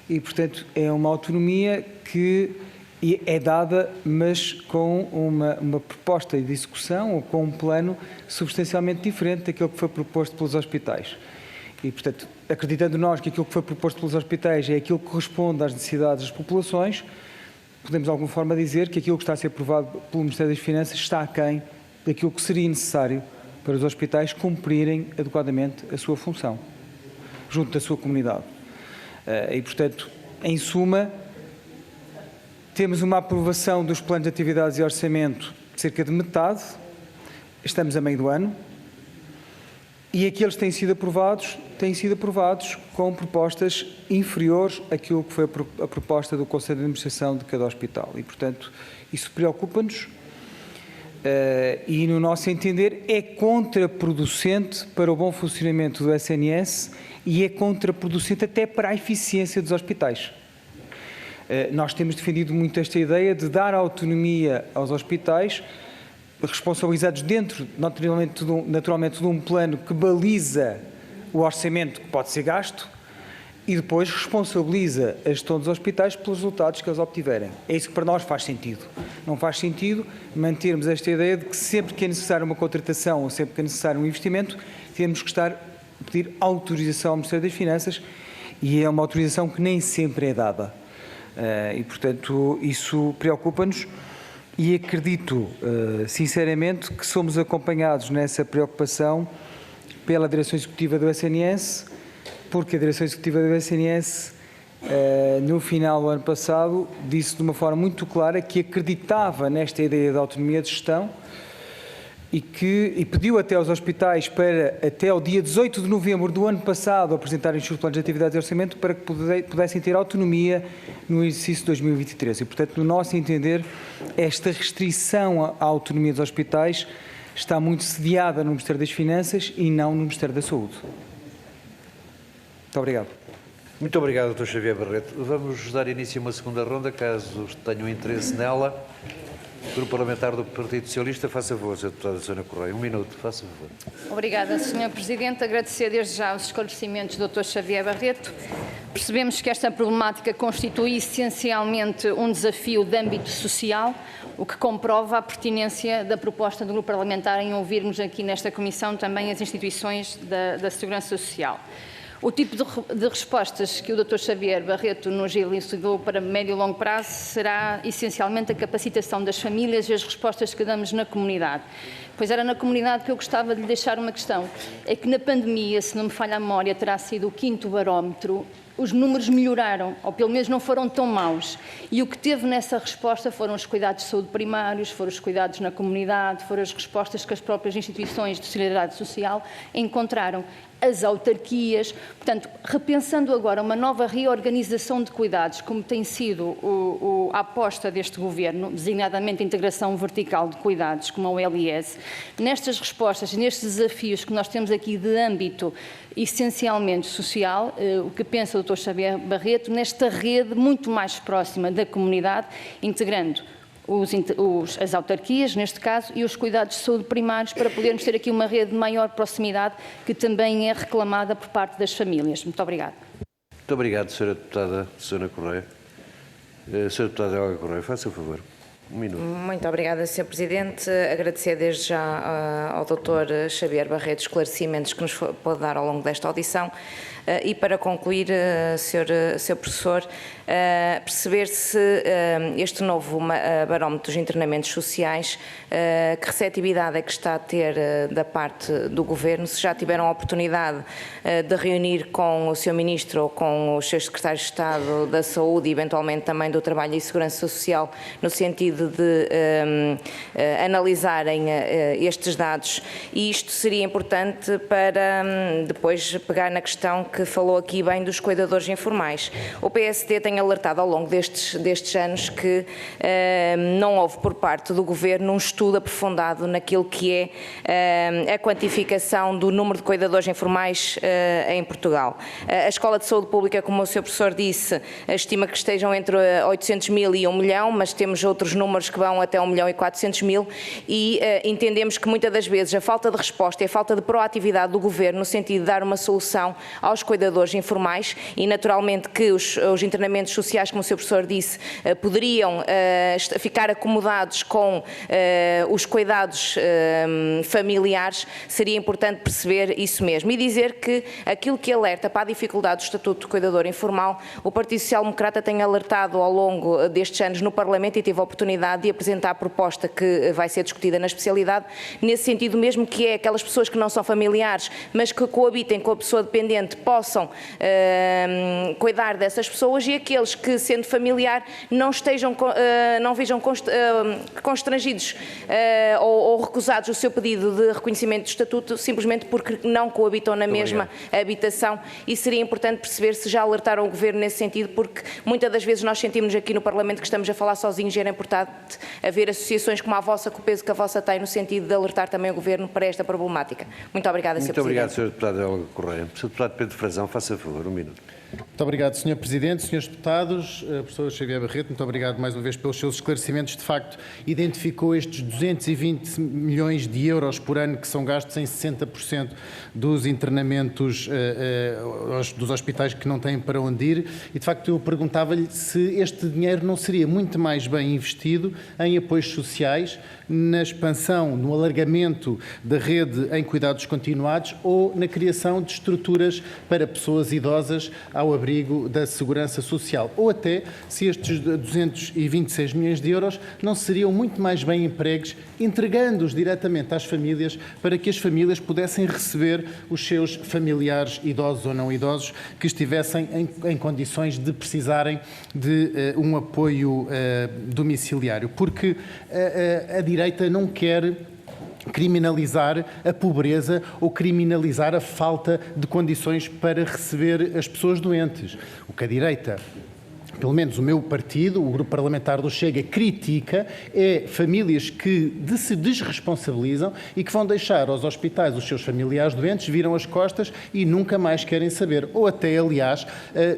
E, portanto, é uma autonomia que é dada, mas com uma proposta de execução ou com um plano substancialmente diferente daquilo que foi proposto pelos hospitais. E, portanto, acreditando nós que aquilo que foi proposto pelos hospitais é aquilo que corresponde às necessidades das populações, podemos de alguma forma dizer que aquilo que está a ser aprovado pelo Ministério das Finanças está aquém daquilo que seria necessário para os hospitais cumprirem adequadamente a sua função, junto da sua comunidade. E, portanto, em suma, temos uma aprovação dos planos de atividades e orçamento de cerca de metade, estamos a meio do ano, e aqueles que têm sido aprovados têm sido aprovados com propostas inferiores àquilo que foi a proposta do Conselho de Administração de cada hospital. E, portanto, isso preocupa-nos e, no nosso entender, é contraproducente para o bom funcionamento do SNS e é contraproducente até para a eficiência dos hospitais. Nós temos defendido muito esta ideia de dar autonomia aos hospitais, responsabilizados dentro, naturalmente, de um plano que baliza o orçamento que pode ser gasto e depois responsabiliza a gestão dos hospitais pelos resultados que eles obtiverem. É isso que para nós faz sentido. Não faz sentido mantermos esta ideia de que sempre que é necessária uma contratação ou sempre que é necessário um investimento, temos que estar a pedir autorização ao Ministério das Finanças e é uma autorização que nem sempre é dada. E, portanto, isso preocupa-nos e acredito, sinceramente, que somos acompanhados nessa preocupação pela Direção Executiva do SNS, porque a Direção Executiva do SNS, no final do ano passado, disse de uma forma muito clara que acreditava nesta ideia de autonomia de gestão e pediu até aos hospitais para, até ao dia 18 de novembro do ano passado, apresentarem os seus planos de atividades e orçamento para que pudessem ter autonomia no exercício de 2023. E, portanto, no nosso entender, esta restrição à autonomia dos hospitais está muito sediada no Ministério das Finanças e não no Ministério da Saúde. Muito obrigado. Muito obrigado, Dr. Xavier Barreto. Vamos dar início a uma segunda ronda, caso tenham interesse nela. Grupo Parlamentar do Partido Socialista, faça favor, Sra. Deputada Susana Correia. Um minuto, faça favor. Obrigada, Sr. Presidente. Agradecer desde já os esclarecimentos do Dr. Xavier Barreto. Percebemos que esta problemática constitui essencialmente um desafio de âmbito social, o que comprova a pertinência da proposta do Grupo Parlamentar em ouvirmos aqui nesta Comissão também as instituições da Segurança Social. O tipo de respostas que o Dr. Xavier Barreto nos elucidou para médio e longo prazo será essencialmente a capacitação das famílias e as respostas que damos na comunidade. Pois era na comunidade que eu gostava de lhe deixar uma questão. É que na pandemia, se não me falha a memória, terá sido o 5º barómetro, os números melhoraram, ou pelo menos não foram tão maus. E o que teve nessa resposta foram os cuidados de saúde primários, foram os cuidados na comunidade, foram as respostas que as próprias instituições de solidariedade social encontraram. As autarquias, portanto, repensando agora uma nova reorganização de cuidados, como tem sido a aposta deste Governo, designadamente a integração vertical de cuidados, como a OLS, nestas respostas, nestes desafios que nós temos aqui de âmbito essencialmente social, o que pensa o Dr. Xavier Barreto, nesta rede muito mais próxima da comunidade, integrando as autarquias, neste caso, e os cuidados de saúde primários, para podermos ter aqui uma rede de maior proximidade que também é reclamada por parte das famílias. Muito obrigada. Muito obrigado, Sra. Deputada Susana Correia. Sra. Deputada Helga Correia, faça o favor. Um minuto. Muito obrigada, Sr. Presidente. Agradecer desde já ao Dr. Xavier Barreto os esclarecimentos que nos pode dar ao longo desta audição. E para concluir, Sr. Professor, perceber se este novo barómetro dos internamentos sociais, que receptividade é que está a ter da parte do Governo, se já tiveram a oportunidade de reunir com o Sr. Ministro ou com os seus secretários de Estado da Saúde e eventualmente também do Trabalho e Segurança Social, no sentido de analisarem estes dados. E isto seria importante para depois pegar na questão que falou aqui bem dos cuidadores informais. O PSD tem alertado ao longo destes anos que não houve por parte do Governo um estudo aprofundado naquilo que é a quantificação do número de cuidadores informais em Portugal. A Escola de Saúde Pública, como o Sr. Professor disse, estima que estejam entre 800 mil e 1 milhão, mas temos outros números que vão até 1 milhão e 400 mil e entendemos que muitas das vezes a falta de resposta e a falta de proatividade do Governo no sentido de dar uma solução aos cuidadores informais e naturalmente que os internamentos sociais, como o Sr. Professor disse, poderiam ficar acomodados com os cuidados familiares, seria importante perceber isso mesmo e dizer que aquilo que alerta para a dificuldade do Estatuto de Cuidador Informal, o Partido Social Democrata tem alertado ao longo destes anos no Parlamento e tive a oportunidade oportunidade de apresentar a proposta que vai ser discutida na especialidade, nesse sentido mesmo, que é aquelas pessoas que não são familiares, mas que coabitem com a pessoa dependente, possam cuidar dessas pessoas, e aqueles que, sendo familiar, não vejam constrangidos ou recusados o seu pedido de reconhecimento de estatuto, simplesmente porque não coabitam na mesma habitação. E seria importante perceber se já alertaram o Governo nesse sentido, porque muitas das vezes nós sentimos aqui no Parlamento que estamos a falar sozinhos, e era importante haver associações como a vossa, com o peso que a vossa tem, no sentido de alertar também o Governo para esta problemática. Muito obrigada, Sr. Presidente. Muito obrigado, Sr. Deputado Helga Correia. Sr. Deputado Pedro Frazão, faça favor, um minuto. Muito obrigado, Sr. Presidente, Srs. Deputados, Professor Xavier Barreto, muito obrigado mais uma vez pelos seus esclarecimentos. De facto, identificou estes 220 milhões de euros por ano que são gastos em 60% dos internamentos dos hospitais que não têm para onde ir, e de facto eu perguntava-lhe se este dinheiro não seria muito mais bem investido em apoios sociais, na expansão, no alargamento da rede em cuidados continuados ou na criação de estruturas para pessoas idosas ao abrigo da segurança social, ou até se estes 226 milhões de euros não seriam muito mais bem empregues, entregando-os diretamente às famílias, para que as famílias pudessem receber os seus familiares, idosos ou não idosos, que estivessem em condições de precisarem de um apoio domiciliário. Porque a direita não quer criminalizar a pobreza ou criminalizar a falta de condições para receber as pessoas doentes. O que a direita, pelo menos o meu partido, o Grupo Parlamentar do Chega, critica é famílias que se desresponsabilizam e que vão deixar aos hospitais os seus familiares doentes, viram as costas e nunca mais querem saber. Ou até, aliás,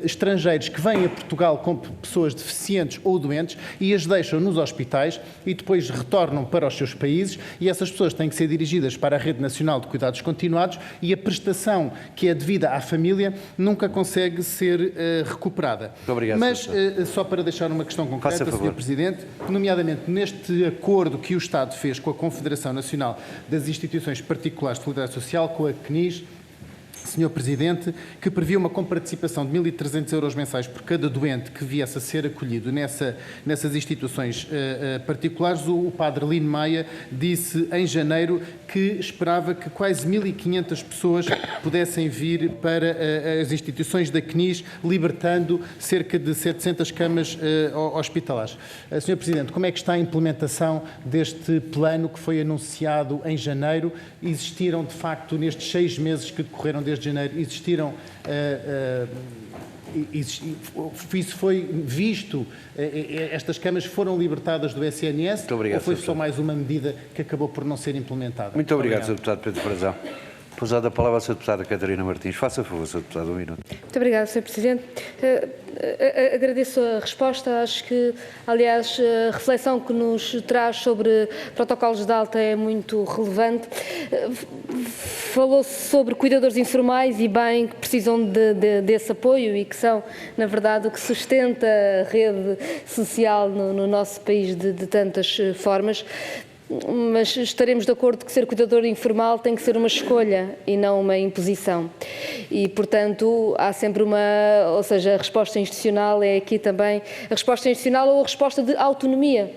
estrangeiros que vêm a Portugal com pessoas deficientes ou doentes e as deixam nos hospitais e depois retornam para os seus países, e essas pessoas têm que ser dirigidas para a Rede Nacional de Cuidados Continuados, e a prestação que é devida à família nunca consegue ser recuperada. Muito obrigado, Mas só para deixar uma questão concreta, Sr. Presidente, nomeadamente neste acordo que o Estado fez com a Confederação Nacional das Instituições Particulares de Solidariedade Social, com a CNIS, Sr. Presidente, que previa uma comparticipação de 1.300 euros mensais por cada doente que viesse a ser acolhido nessas instituições particulares. O Padre Lino Maia disse em janeiro que esperava que quase 1.500 pessoas pudessem vir para as instituições da CNIS, libertando cerca de 700 camas hospitalares. Sr. Presidente, como é que está a implementação deste plano que foi anunciado em janeiro? Existiram, de facto, nestes 6 meses que decorreram desde janeiro, existiram, isso foi visto, estas camas foram libertadas do SNS, ou foi só mais uma medida que acabou por não ser implementada? Muito obrigado, Sr. Deputado Pedro Frazão. Pousada a palavra à Sra. Deputada Catarina Martins. Faça favor, Sr. Deputado, um minuto. Muito obrigada, Sr. Presidente. Agradeço a resposta. Acho que, aliás, a reflexão que nos traz sobre protocolos de alta é muito relevante. Falou-se sobre cuidadores informais e bem que precisam desse apoio e que são, na verdade, o que sustenta a rede social no nosso país de tantas formas. Mas estaremos de acordo que ser cuidador informal tem que ser uma escolha e não uma imposição. E, portanto, há sempre ou seja, a resposta institucional é aqui também a resposta institucional ou a resposta de autonomia.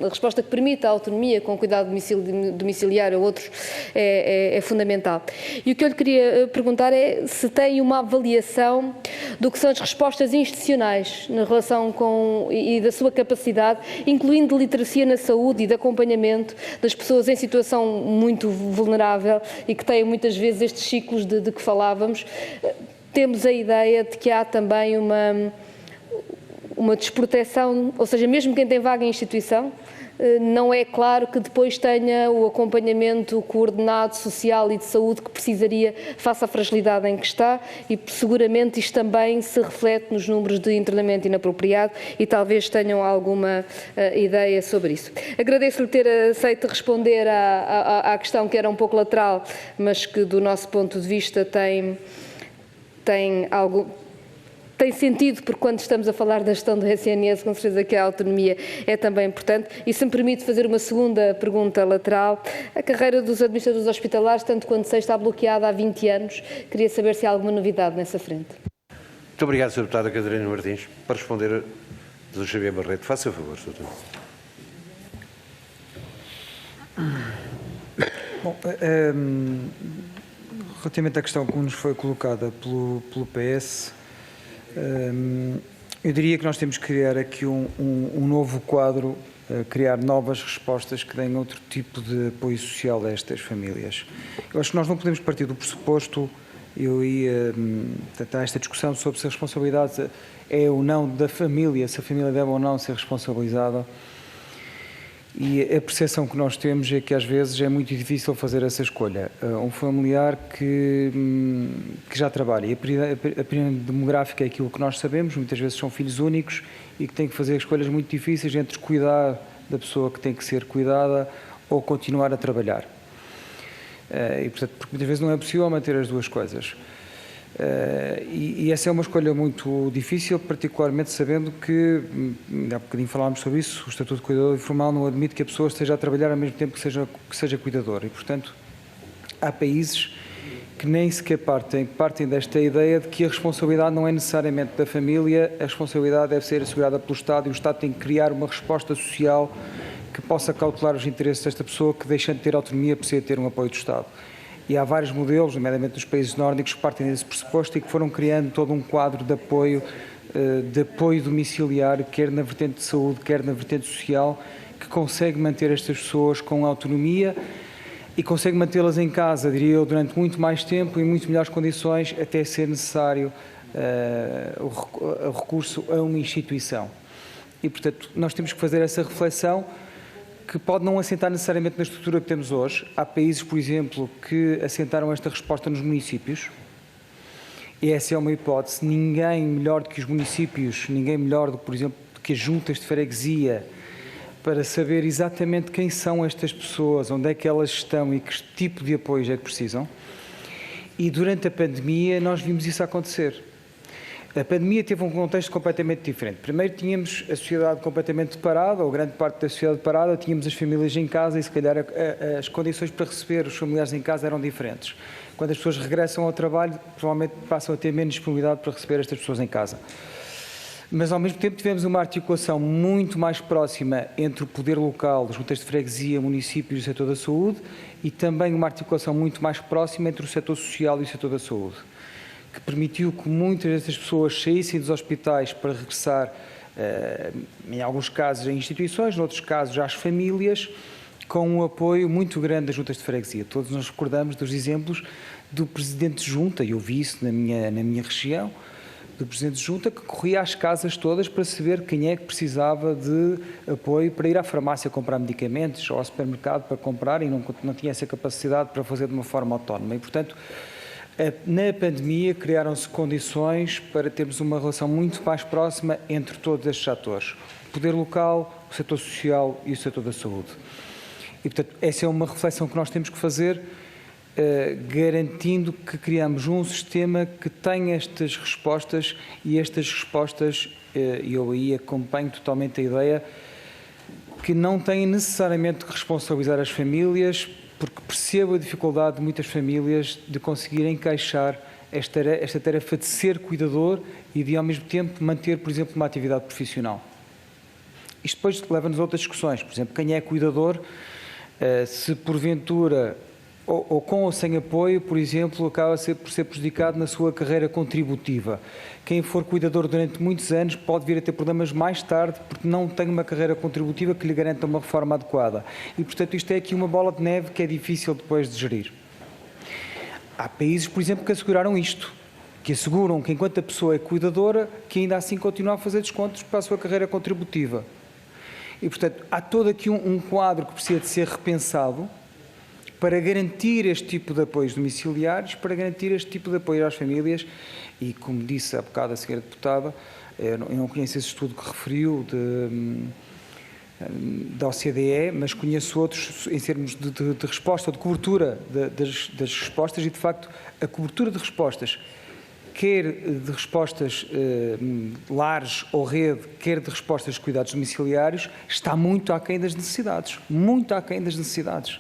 A resposta que permite a autonomia com cuidado domiciliário a outros é fundamental. E o que eu lhe queria perguntar é se tem uma avaliação do que são as respostas institucionais na relação e da sua capacidade, incluindo de literacia na saúde e de acompanhamento das pessoas em situação muito vulnerável e que têm muitas vezes estes ciclos de que falávamos. Temos a ideia de que há também uma desproteção, ou seja, mesmo quem tem vaga em instituição, não é claro que depois tenha o acompanhamento coordenado social e de saúde que precisaria face à fragilidade em que está, e seguramente isto também se reflete nos números de internamento inapropriado e talvez tenham alguma ideia sobre isso. Agradeço-lhe ter aceito responder à questão que era um pouco lateral, mas que do nosso ponto de vista tem sentido, porque quando estamos a falar da gestão do SNS, com certeza que a autonomia é também importante. E se me permite fazer uma segunda pergunta lateral, a carreira dos administradores hospitalares, tanto quanto sei, está bloqueada há 20 anos. Queria saber se há alguma novidade nessa frente. Muito obrigado, Sra. Deputada Catarina Martins. Para responder, Dr. Xavier Barreto, faça favor, Sr. Deputado. Bom, relativamente à questão que nos foi colocada pelo PS, eu diria que nós temos que criar aqui um novo quadro, criar novas respostas que deem outro tipo de apoio social a estas famílias. Eu acho que nós não podemos partir do pressuposto, eu ia tratar esta discussão sobre se a responsabilidade é ou não da família, se a família deve ou não ser responsabilizada. E a percepção que nós temos é que às vezes é muito difícil fazer essa escolha. Um familiar que já trabalha, e a pirâmide demográfica é aquilo que nós sabemos, muitas vezes são filhos únicos e que têm que fazer escolhas muito difíceis entre cuidar da pessoa que tem que ser cuidada ou continuar a trabalhar. E, portanto, porque muitas vezes não é possível manter as duas coisas. E essa é uma escolha muito difícil, particularmente sabendo que, há bocadinho falámos sobre isso, o Estatuto de Cuidador Informal não admite que a pessoa esteja a trabalhar ao mesmo tempo que seja cuidador. E, portanto, há países que nem sequer partem desta ideia de que a responsabilidade não é necessariamente da família, a responsabilidade deve ser assegurada pelo Estado e o Estado tem que criar uma resposta social que possa cautelar os interesses desta pessoa que, deixando de ter autonomia, precisa ter um apoio do Estado. E há vários modelos, nomeadamente dos países nórdicos, que partem desse pressuposto e que foram criando todo um quadro de apoio domiciliário, quer na vertente de saúde, quer na vertente social, que consegue manter estas pessoas com autonomia e consegue mantê-las em casa, diria eu, durante muito mais tempo e em muito melhores condições, até ser necessário o recurso a uma instituição. E, portanto, nós temos que fazer essa reflexão que pode não assentar necessariamente na estrutura que temos hoje. Há países, por exemplo, que assentaram esta resposta nos municípios, e essa é uma hipótese. Ninguém melhor do que os municípios, ninguém melhor do que, por exemplo, do que as juntas de freguesia, para saber exatamente quem são estas pessoas, onde é que elas estão e que tipo de apoio é que precisam. E durante a pandemia nós vimos isso acontecer. A pandemia teve um contexto completamente diferente. Primeiro tínhamos a sociedade completamente parada, ou grande parte da sociedade parada, tínhamos as famílias em casa e se calhar as condições para receber os familiares em casa eram diferentes. Quando as pessoas regressam ao trabalho, provavelmente passam a ter menos disponibilidade para receber estas pessoas em casa. Mas ao mesmo tempo tivemos uma articulação muito mais próxima entre o poder local, as juntas de freguesia, municípios e o setor da saúde, e também uma articulação muito mais próxima entre o setor social e o setor da saúde, que permitiu que muitas dessas pessoas saíssem dos hospitais para regressar, em alguns casos, a instituições, em outros casos, às famílias, com um apoio muito grande das juntas de freguesia. Todos nos recordamos dos exemplos do Presidente de Junta, e eu vi isso na minha região, do Presidente de Junta, que corria às casas todas para saber quem é que precisava de apoio para ir à farmácia comprar medicamentos ou ao supermercado para comprar e não tinha essa capacidade para fazer de uma forma autónoma. E, portanto, na pandemia criaram-se condições para termos uma relação muito mais próxima entre todos estes atores, o poder local, o setor social e o setor da saúde. E, portanto, essa é uma reflexão que nós temos que fazer, garantindo que criamos um sistema que tenha estas respostas e estas respostas, e eu aí acompanho totalmente a ideia, que não têm necessariamente que responsabilizar as famílias, porque percebo a dificuldade de muitas famílias de conseguir encaixar esta tarefa de ser cuidador e de, ao mesmo tempo, manter, por exemplo, uma atividade profissional. Isto depois leva-nos a outras discussões. Por exemplo, quem é cuidador, se porventura, ou com ou sem apoio, por exemplo, acaba por ser prejudicado na sua carreira contributiva. Quem for cuidador durante muitos anos pode vir a ter problemas mais tarde porque não tem uma carreira contributiva que lhe garanta uma reforma adequada. E, portanto, isto é aqui uma bola de neve que é difícil depois de gerir. Há países, por exemplo, que asseguraram isto, que asseguram que enquanto a pessoa é cuidadora, que ainda assim continua a fazer descontos para a sua carreira contributiva. E, portanto, há todo aqui um quadro que precisa de ser repensado para garantir este tipo de apoios domiciliários, para garantir este tipo de apoio às famílias e, como disse há bocado a senhora deputada, eu não conheço esse estudo que referiu da OCDE, mas conheço outros em termos de resposta, de cobertura das respostas e, de facto, a cobertura de respostas, quer de respostas lares ou rede, quer de respostas de cuidados domiciliários, está muito aquém das necessidades, muito aquém das necessidades.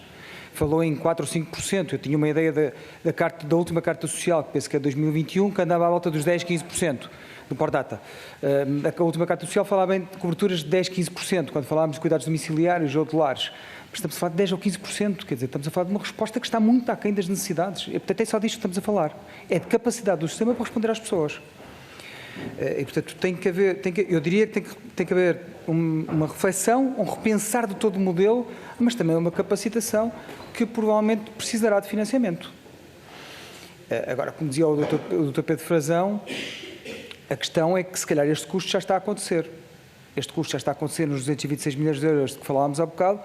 falou em 4 ou 5%. Eu tinha uma ideia da última carta social, que penso que é de 2021, que andava à volta dos 10, 15%. Do Pordata. A última carta social falava em coberturas de 10, 15%, quando falávamos de cuidados domiciliários ou de lares. Mas estamos a falar de 10 ou 15%, quer dizer, estamos a falar de uma resposta que está muito aquém das necessidades. E, portanto, é só disto que estamos a falar. É de capacidade do sistema para responder às pessoas. E, portanto, eu diria que tem que haver uma reflexão, um repensar de todo o modelo, mas também uma capacitação que provavelmente precisará de financiamento. Agora, como dizia o Dr. Pedro Frazão, a questão é que, se calhar, este custo já está a acontecer. Este custo já está a acontecer nos 226 milhões de euros de que falámos há bocado,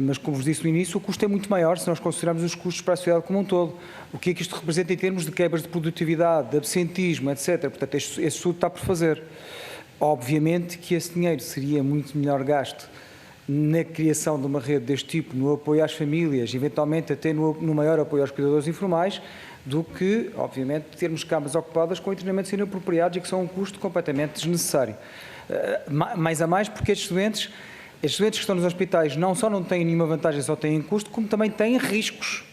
mas, como vos disse no início, o custo é muito maior se nós considerarmos os custos para a sociedade como um todo. O que é que isto representa em termos de quebras de produtividade, de absentismo, etc. Portanto, este estudo está por fazer. Obviamente que esse dinheiro seria muito melhor gasto na criação de uma rede deste tipo, no apoio às famílias, eventualmente até no maior apoio aos cuidadores informais, do que, obviamente, termos camas ocupadas com internamentos inapropriados e que são um custo completamente desnecessário. Mais a mais porque estes doentes que estão nos hospitais não só não têm nenhuma vantagem, só têm custo, como também têm riscos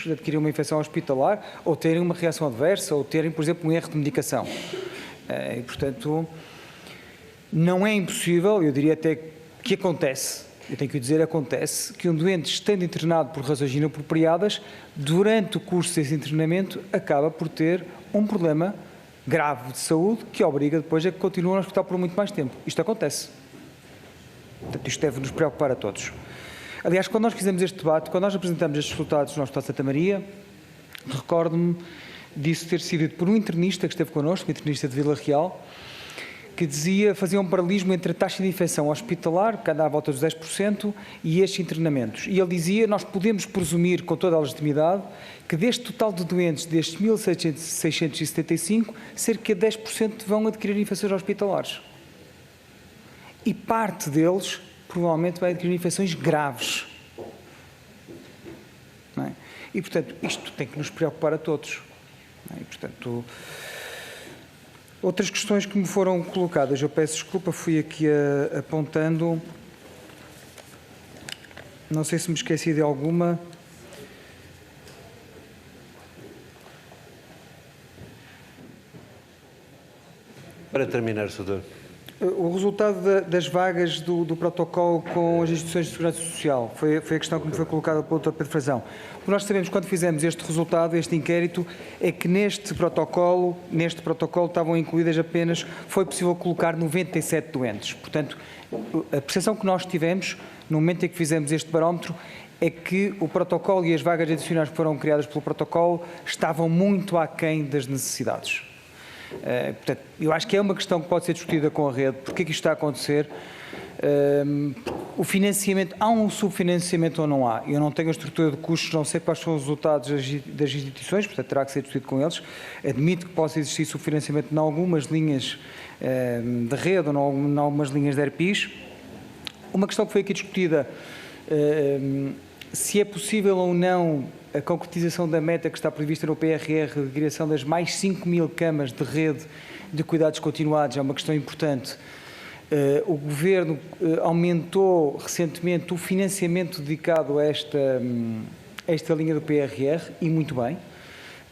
de adquirir uma infecção hospitalar, ou terem uma reação adversa, ou terem, por exemplo, um erro de medicação. E, portanto, não é impossível, eu diria até que acontece, eu tenho que o dizer, acontece, que um doente, estando internado por razões inapropriadas, durante o curso desse internamento, acaba por ter um problema grave de saúde que obriga depois a que continue no hospital por muito mais tempo. Isto acontece. Portanto, isto deve nos preocupar a todos. Aliás, quando nós fizemos este debate, quando nós apresentamos estes resultados no Hospital de Santa Maria, recordo-me disso ter sido por um internista que esteve connosco, um internista de Vila Real, que fazia um paralelismo entre a taxa de infecção hospitalar, que anda à volta dos 10%, e estes internamentos. E ele dizia, nós podemos presumir com toda a legitimidade, que deste total de doentes, destes 1.675, cerca de 10% vão adquirir infecções hospitalares. E parte deles, provavelmente, vai adquirir infecções graves. Não é? E, portanto, isto tem que nos preocupar a todos. Não é? E, portanto, outras questões que me foram colocadas, eu peço desculpa, fui aqui apontando, não sei se me esqueci de alguma. Para terminar, Sr. O resultado das vagas do protocolo com as instituições de segurança social foi a questão que me foi colocada pelo Dr. Pedro Frazão. O que nós sabemos quando fizemos este resultado, este inquérito, é que neste protocolo estavam incluídas apenas, foi possível colocar 97 doentes. Portanto, a percepção que nós tivemos no momento em que fizemos este barómetro é que o protocolo e as vagas adicionais que foram criadas pelo protocolo estavam muito aquém das necessidades. Portanto, eu acho que é uma questão que pode ser discutida com a rede, porque é que isto está a acontecer. O financiamento, há um subfinanciamento ou não há? Eu não tenho a estrutura de custos, não sei quais são os resultados das instituições, portanto terá que ser discutido com eles. Admito que possa existir subfinanciamento em algumas linhas de rede ou em algumas linhas de ERPIs. Uma questão que foi aqui discutida, se é possível ou não a concretização da meta que está prevista no PRR de criação das mais 5.000 camas de rede de cuidados continuados, é uma questão importante. O Governo aumentou recentemente o financiamento dedicado a esta linha do PRR, e muito bem.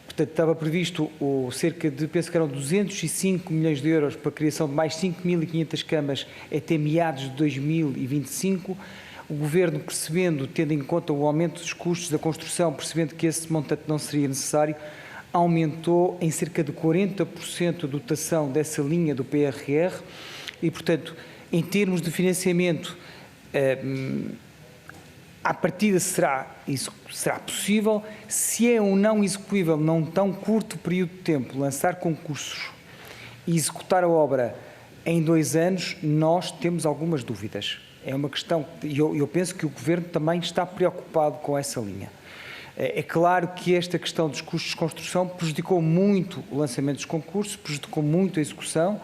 Portanto, estava previsto cerca de, penso que eram 205 milhões de euros para a criação de mais 5.500 camas até meados de 2025. O Governo, percebendo, tendo em conta o aumento dos custos da construção, percebendo que esse montante não seria necessário, aumentou em cerca de 40% a dotação dessa linha do PRR e, portanto, em termos de financiamento, à partida isso será possível. Se é ou não execuível num tão curto período de tempo lançar concursos e executar a obra em 2 anos, nós temos algumas dúvidas. É uma questão, e eu penso que o Governo também está preocupado com essa linha. É claro que esta questão dos custos de construção prejudicou muito o lançamento dos concursos, prejudicou muito a execução.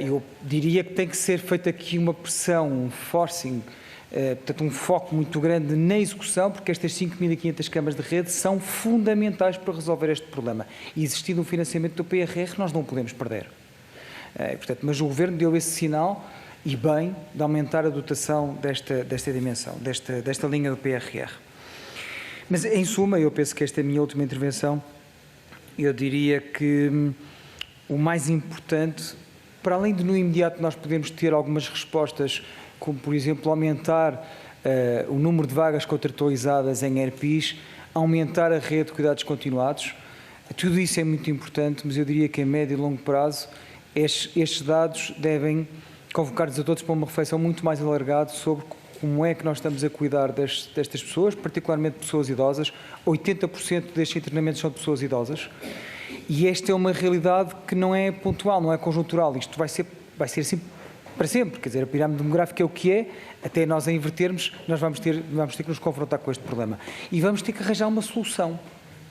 Eu diria que tem que ser feita aqui uma pressão, um forcing, portanto um foco muito grande na execução, porque estas 5.500 camas de rede são fundamentais para resolver este problema. E existindo um financiamento do PRR, nós não o podemos perder. Portanto, mas o Governo deu esse sinal, e bem, de aumentar a dotação desta dimensão, desta linha do PRR. Mas, em suma, eu penso que esta é a minha última intervenção, eu diria que o mais importante, para além de no imediato nós podemos ter algumas respostas, como por exemplo aumentar o número de vagas contratualizadas em ERPIs, aumentar a rede de cuidados continuados, tudo isso é muito importante, mas eu diria que a médio e longo prazo estes dados devem convocar-nos a todos para uma reflexão muito mais alargada sobre como é que nós estamos a cuidar destas pessoas, particularmente pessoas idosas. 80% destes internamentos são de pessoas idosas e esta é uma realidade que não é pontual, não é conjuntural. Isto vai ser assim para sempre, quer dizer, a pirâmide demográfica é o que é, até nós a invertermos, nós vamos ter que nos confrontar com este problema. E vamos ter que arranjar uma solução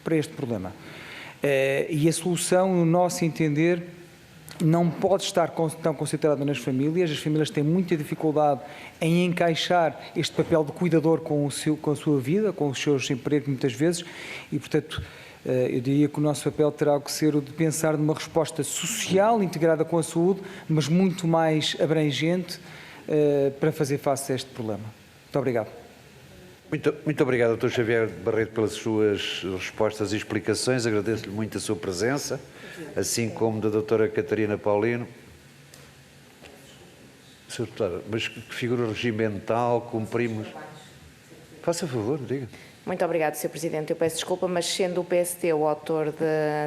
para este problema. E a solução, no nosso entender, não pode estar tão concentrada nas famílias. As famílias têm muita dificuldade em encaixar este papel de cuidador com a sua vida, com os seus empregos muitas vezes, e portanto eu diria que o nosso papel terá que ser o de pensar numa resposta social integrada com a saúde, mas muito mais abrangente para fazer face a este problema. Muito obrigado. Muito obrigado, Dr. Xavier Barreto, pelas suas respostas e explicações. Agradeço-lhe muito a sua presença, assim como da doutora Catarina Paulino. Sr. Deputado, mas que figura regimental cumprimos? Faça favor, diga. Muito obrigado, Sr. Presidente. Eu peço desculpa, mas sendo o PST o autor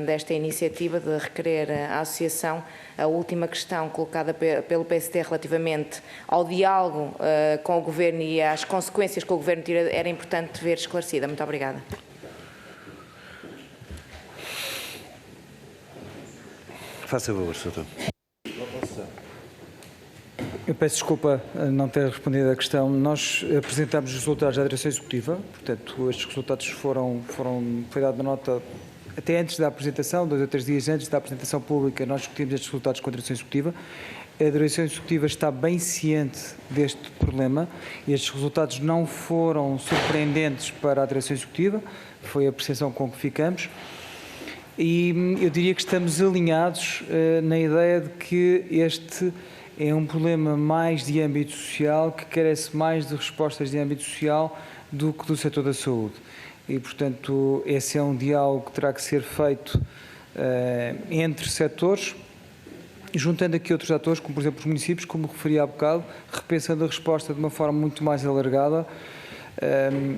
desta iniciativa de requerer à Associação a última questão colocada pelo PST relativamente ao diálogo com o Governo e às consequências que o Governo tira, era importante ver esclarecida. Muito obrigada. Faça favor, Sr. Doutor. Eu peço desculpa não ter respondido à questão. Nós apresentámos os resultados da direção executiva, portanto, estes resultados foi dada nota até antes da apresentação, 2 ou 3 dias antes da apresentação pública, nós discutimos estes resultados com a direção executiva. A direção executiva está bem ciente deste problema e estes resultados não foram surpreendentes para a direção executiva, foi a percepção com que ficamos. E eu diria que estamos alinhados na ideia de que este é um problema mais de âmbito social, que carece mais de respostas de âmbito social do que do setor da saúde. E, portanto, esse é um diálogo que terá que ser feito entre setores, juntando aqui outros atores, como por exemplo os municípios, como referi há bocado, repensando a resposta de uma forma muito mais alargada.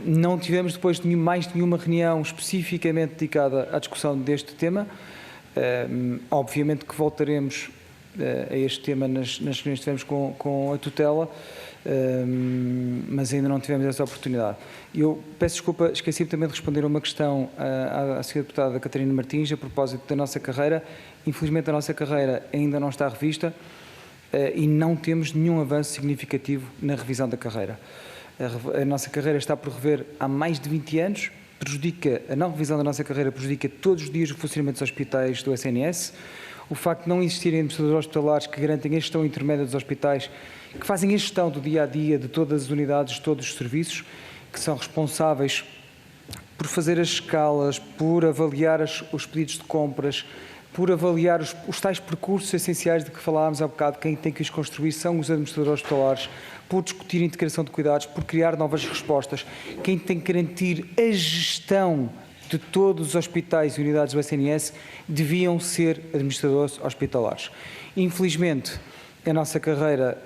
Não tivemos depois mais nenhuma reunião especificamente dedicada à discussão deste tema. Obviamente que voltaremos a este tema nas reuniões que tivemos com a tutela, mas ainda não tivemos essa oportunidade. Eu peço desculpa, esqueci-me também de responder a uma questão à Sra. Deputada Catarina Martins, a propósito da nossa carreira. Infelizmente a nossa carreira ainda não está revista e não temos nenhum avanço significativo na revisão da carreira. A nossa carreira está por rever há mais de 20 anos, a não revisão da nossa carreira prejudica todos os dias o funcionamento dos hospitais do SNS. O facto de não existirem administradores hospitalares que garantem a gestão intermédia dos hospitais, que fazem a gestão do dia-a-dia de todas as unidades, de todos os serviços, que são responsáveis por fazer as escalas, por avaliar os pedidos de compras, por avaliar os tais percursos essenciais de que falámos há bocado. Quem tem que os construir são os administradores hospitalares, por discutir a integração de cuidados, por criar novas respostas. Quem tem que garantir a gestão de todos os hospitais e unidades do SNS deviam ser administradores hospitalares. Infelizmente, a nossa carreira,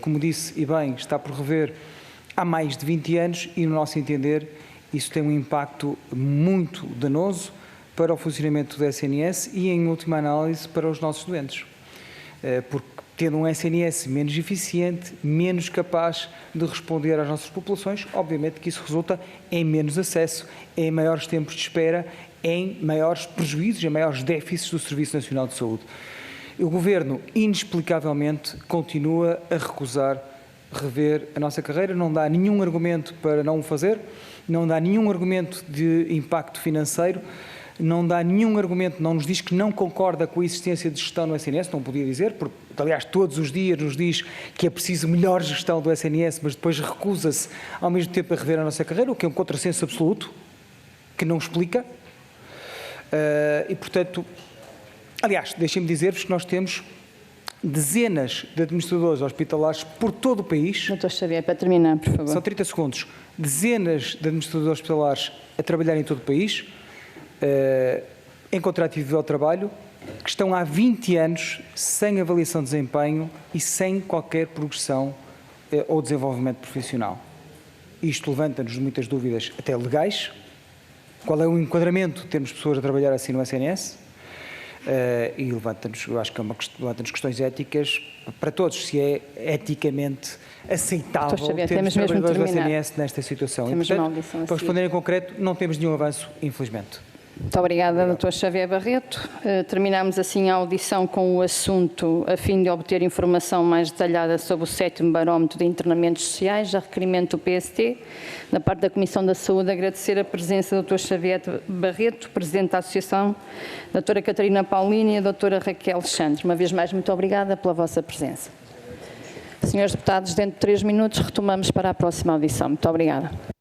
como disse e bem, está por rever há mais de 20 anos e, no nosso entender, isso tem um impacto muito danoso para o funcionamento do SNS e, em última análise, para os nossos doentes. Porque tendo um SNS menos eficiente, menos capaz de responder às nossas populações, obviamente que isso resulta em menos acesso, em maiores tempos de espera, em maiores prejuízos, em maiores déficits do Serviço Nacional de Saúde. O Governo, inexplicavelmente, continua a recusar rever a nossa carreira, não dá nenhum argumento para não o fazer, não dá nenhum argumento de impacto financeiro, não dá nenhum argumento, não nos diz que não concorda com a existência de gestão no SNS, não podia dizer, porque, aliás, todos os dias nos diz que é preciso melhor gestão do SNS, mas depois recusa-se ao mesmo tempo a rever a nossa carreira, o que é um contrassenso absoluto, que não explica. E, portanto, aliás, deixem-me dizer-vos que nós temos dezenas de administradores hospitalares por todo o país. Dr. Xavier, para terminar, por favor. São 30 segundos. Dezenas de administradores hospitalares a trabalhar em todo o país, em contrato individual de trabalho, que estão há 20 anos sem avaliação de desempenho e sem qualquer progressão ou desenvolvimento profissional. Isto levanta-nos muitas dúvidas, até legais. Qual é o enquadramento de termos pessoas a trabalhar assim no SNS? E levanta-nos, eu acho que levanta-nos questões éticas para todos, se é eticamente aceitável Xavier, termos temos mesmo de trabalhadores do terminar. SNS nesta situação. Temos E, uma portanto, audição a para seguir. responder em concreto, não temos nenhum avanço, infelizmente. Muito obrigada, Dr. Xavier Barreto. Terminamos assim a audição com o assunto a fim de obter informação mais detalhada sobre o 7º barómetro de internamentos sociais, a requerimento do PST. Da parte da Comissão da Saúde, agradecer a presença do Dr. Xavier Barreto, Presidente da Associação, a Dra. Catarina Paulino e a Dra. Raquel Alexandre. Uma vez mais, muito obrigada pela vossa presença. Senhores deputados, dentro de 3 minutos retomamos para a próxima audição. Muito obrigada.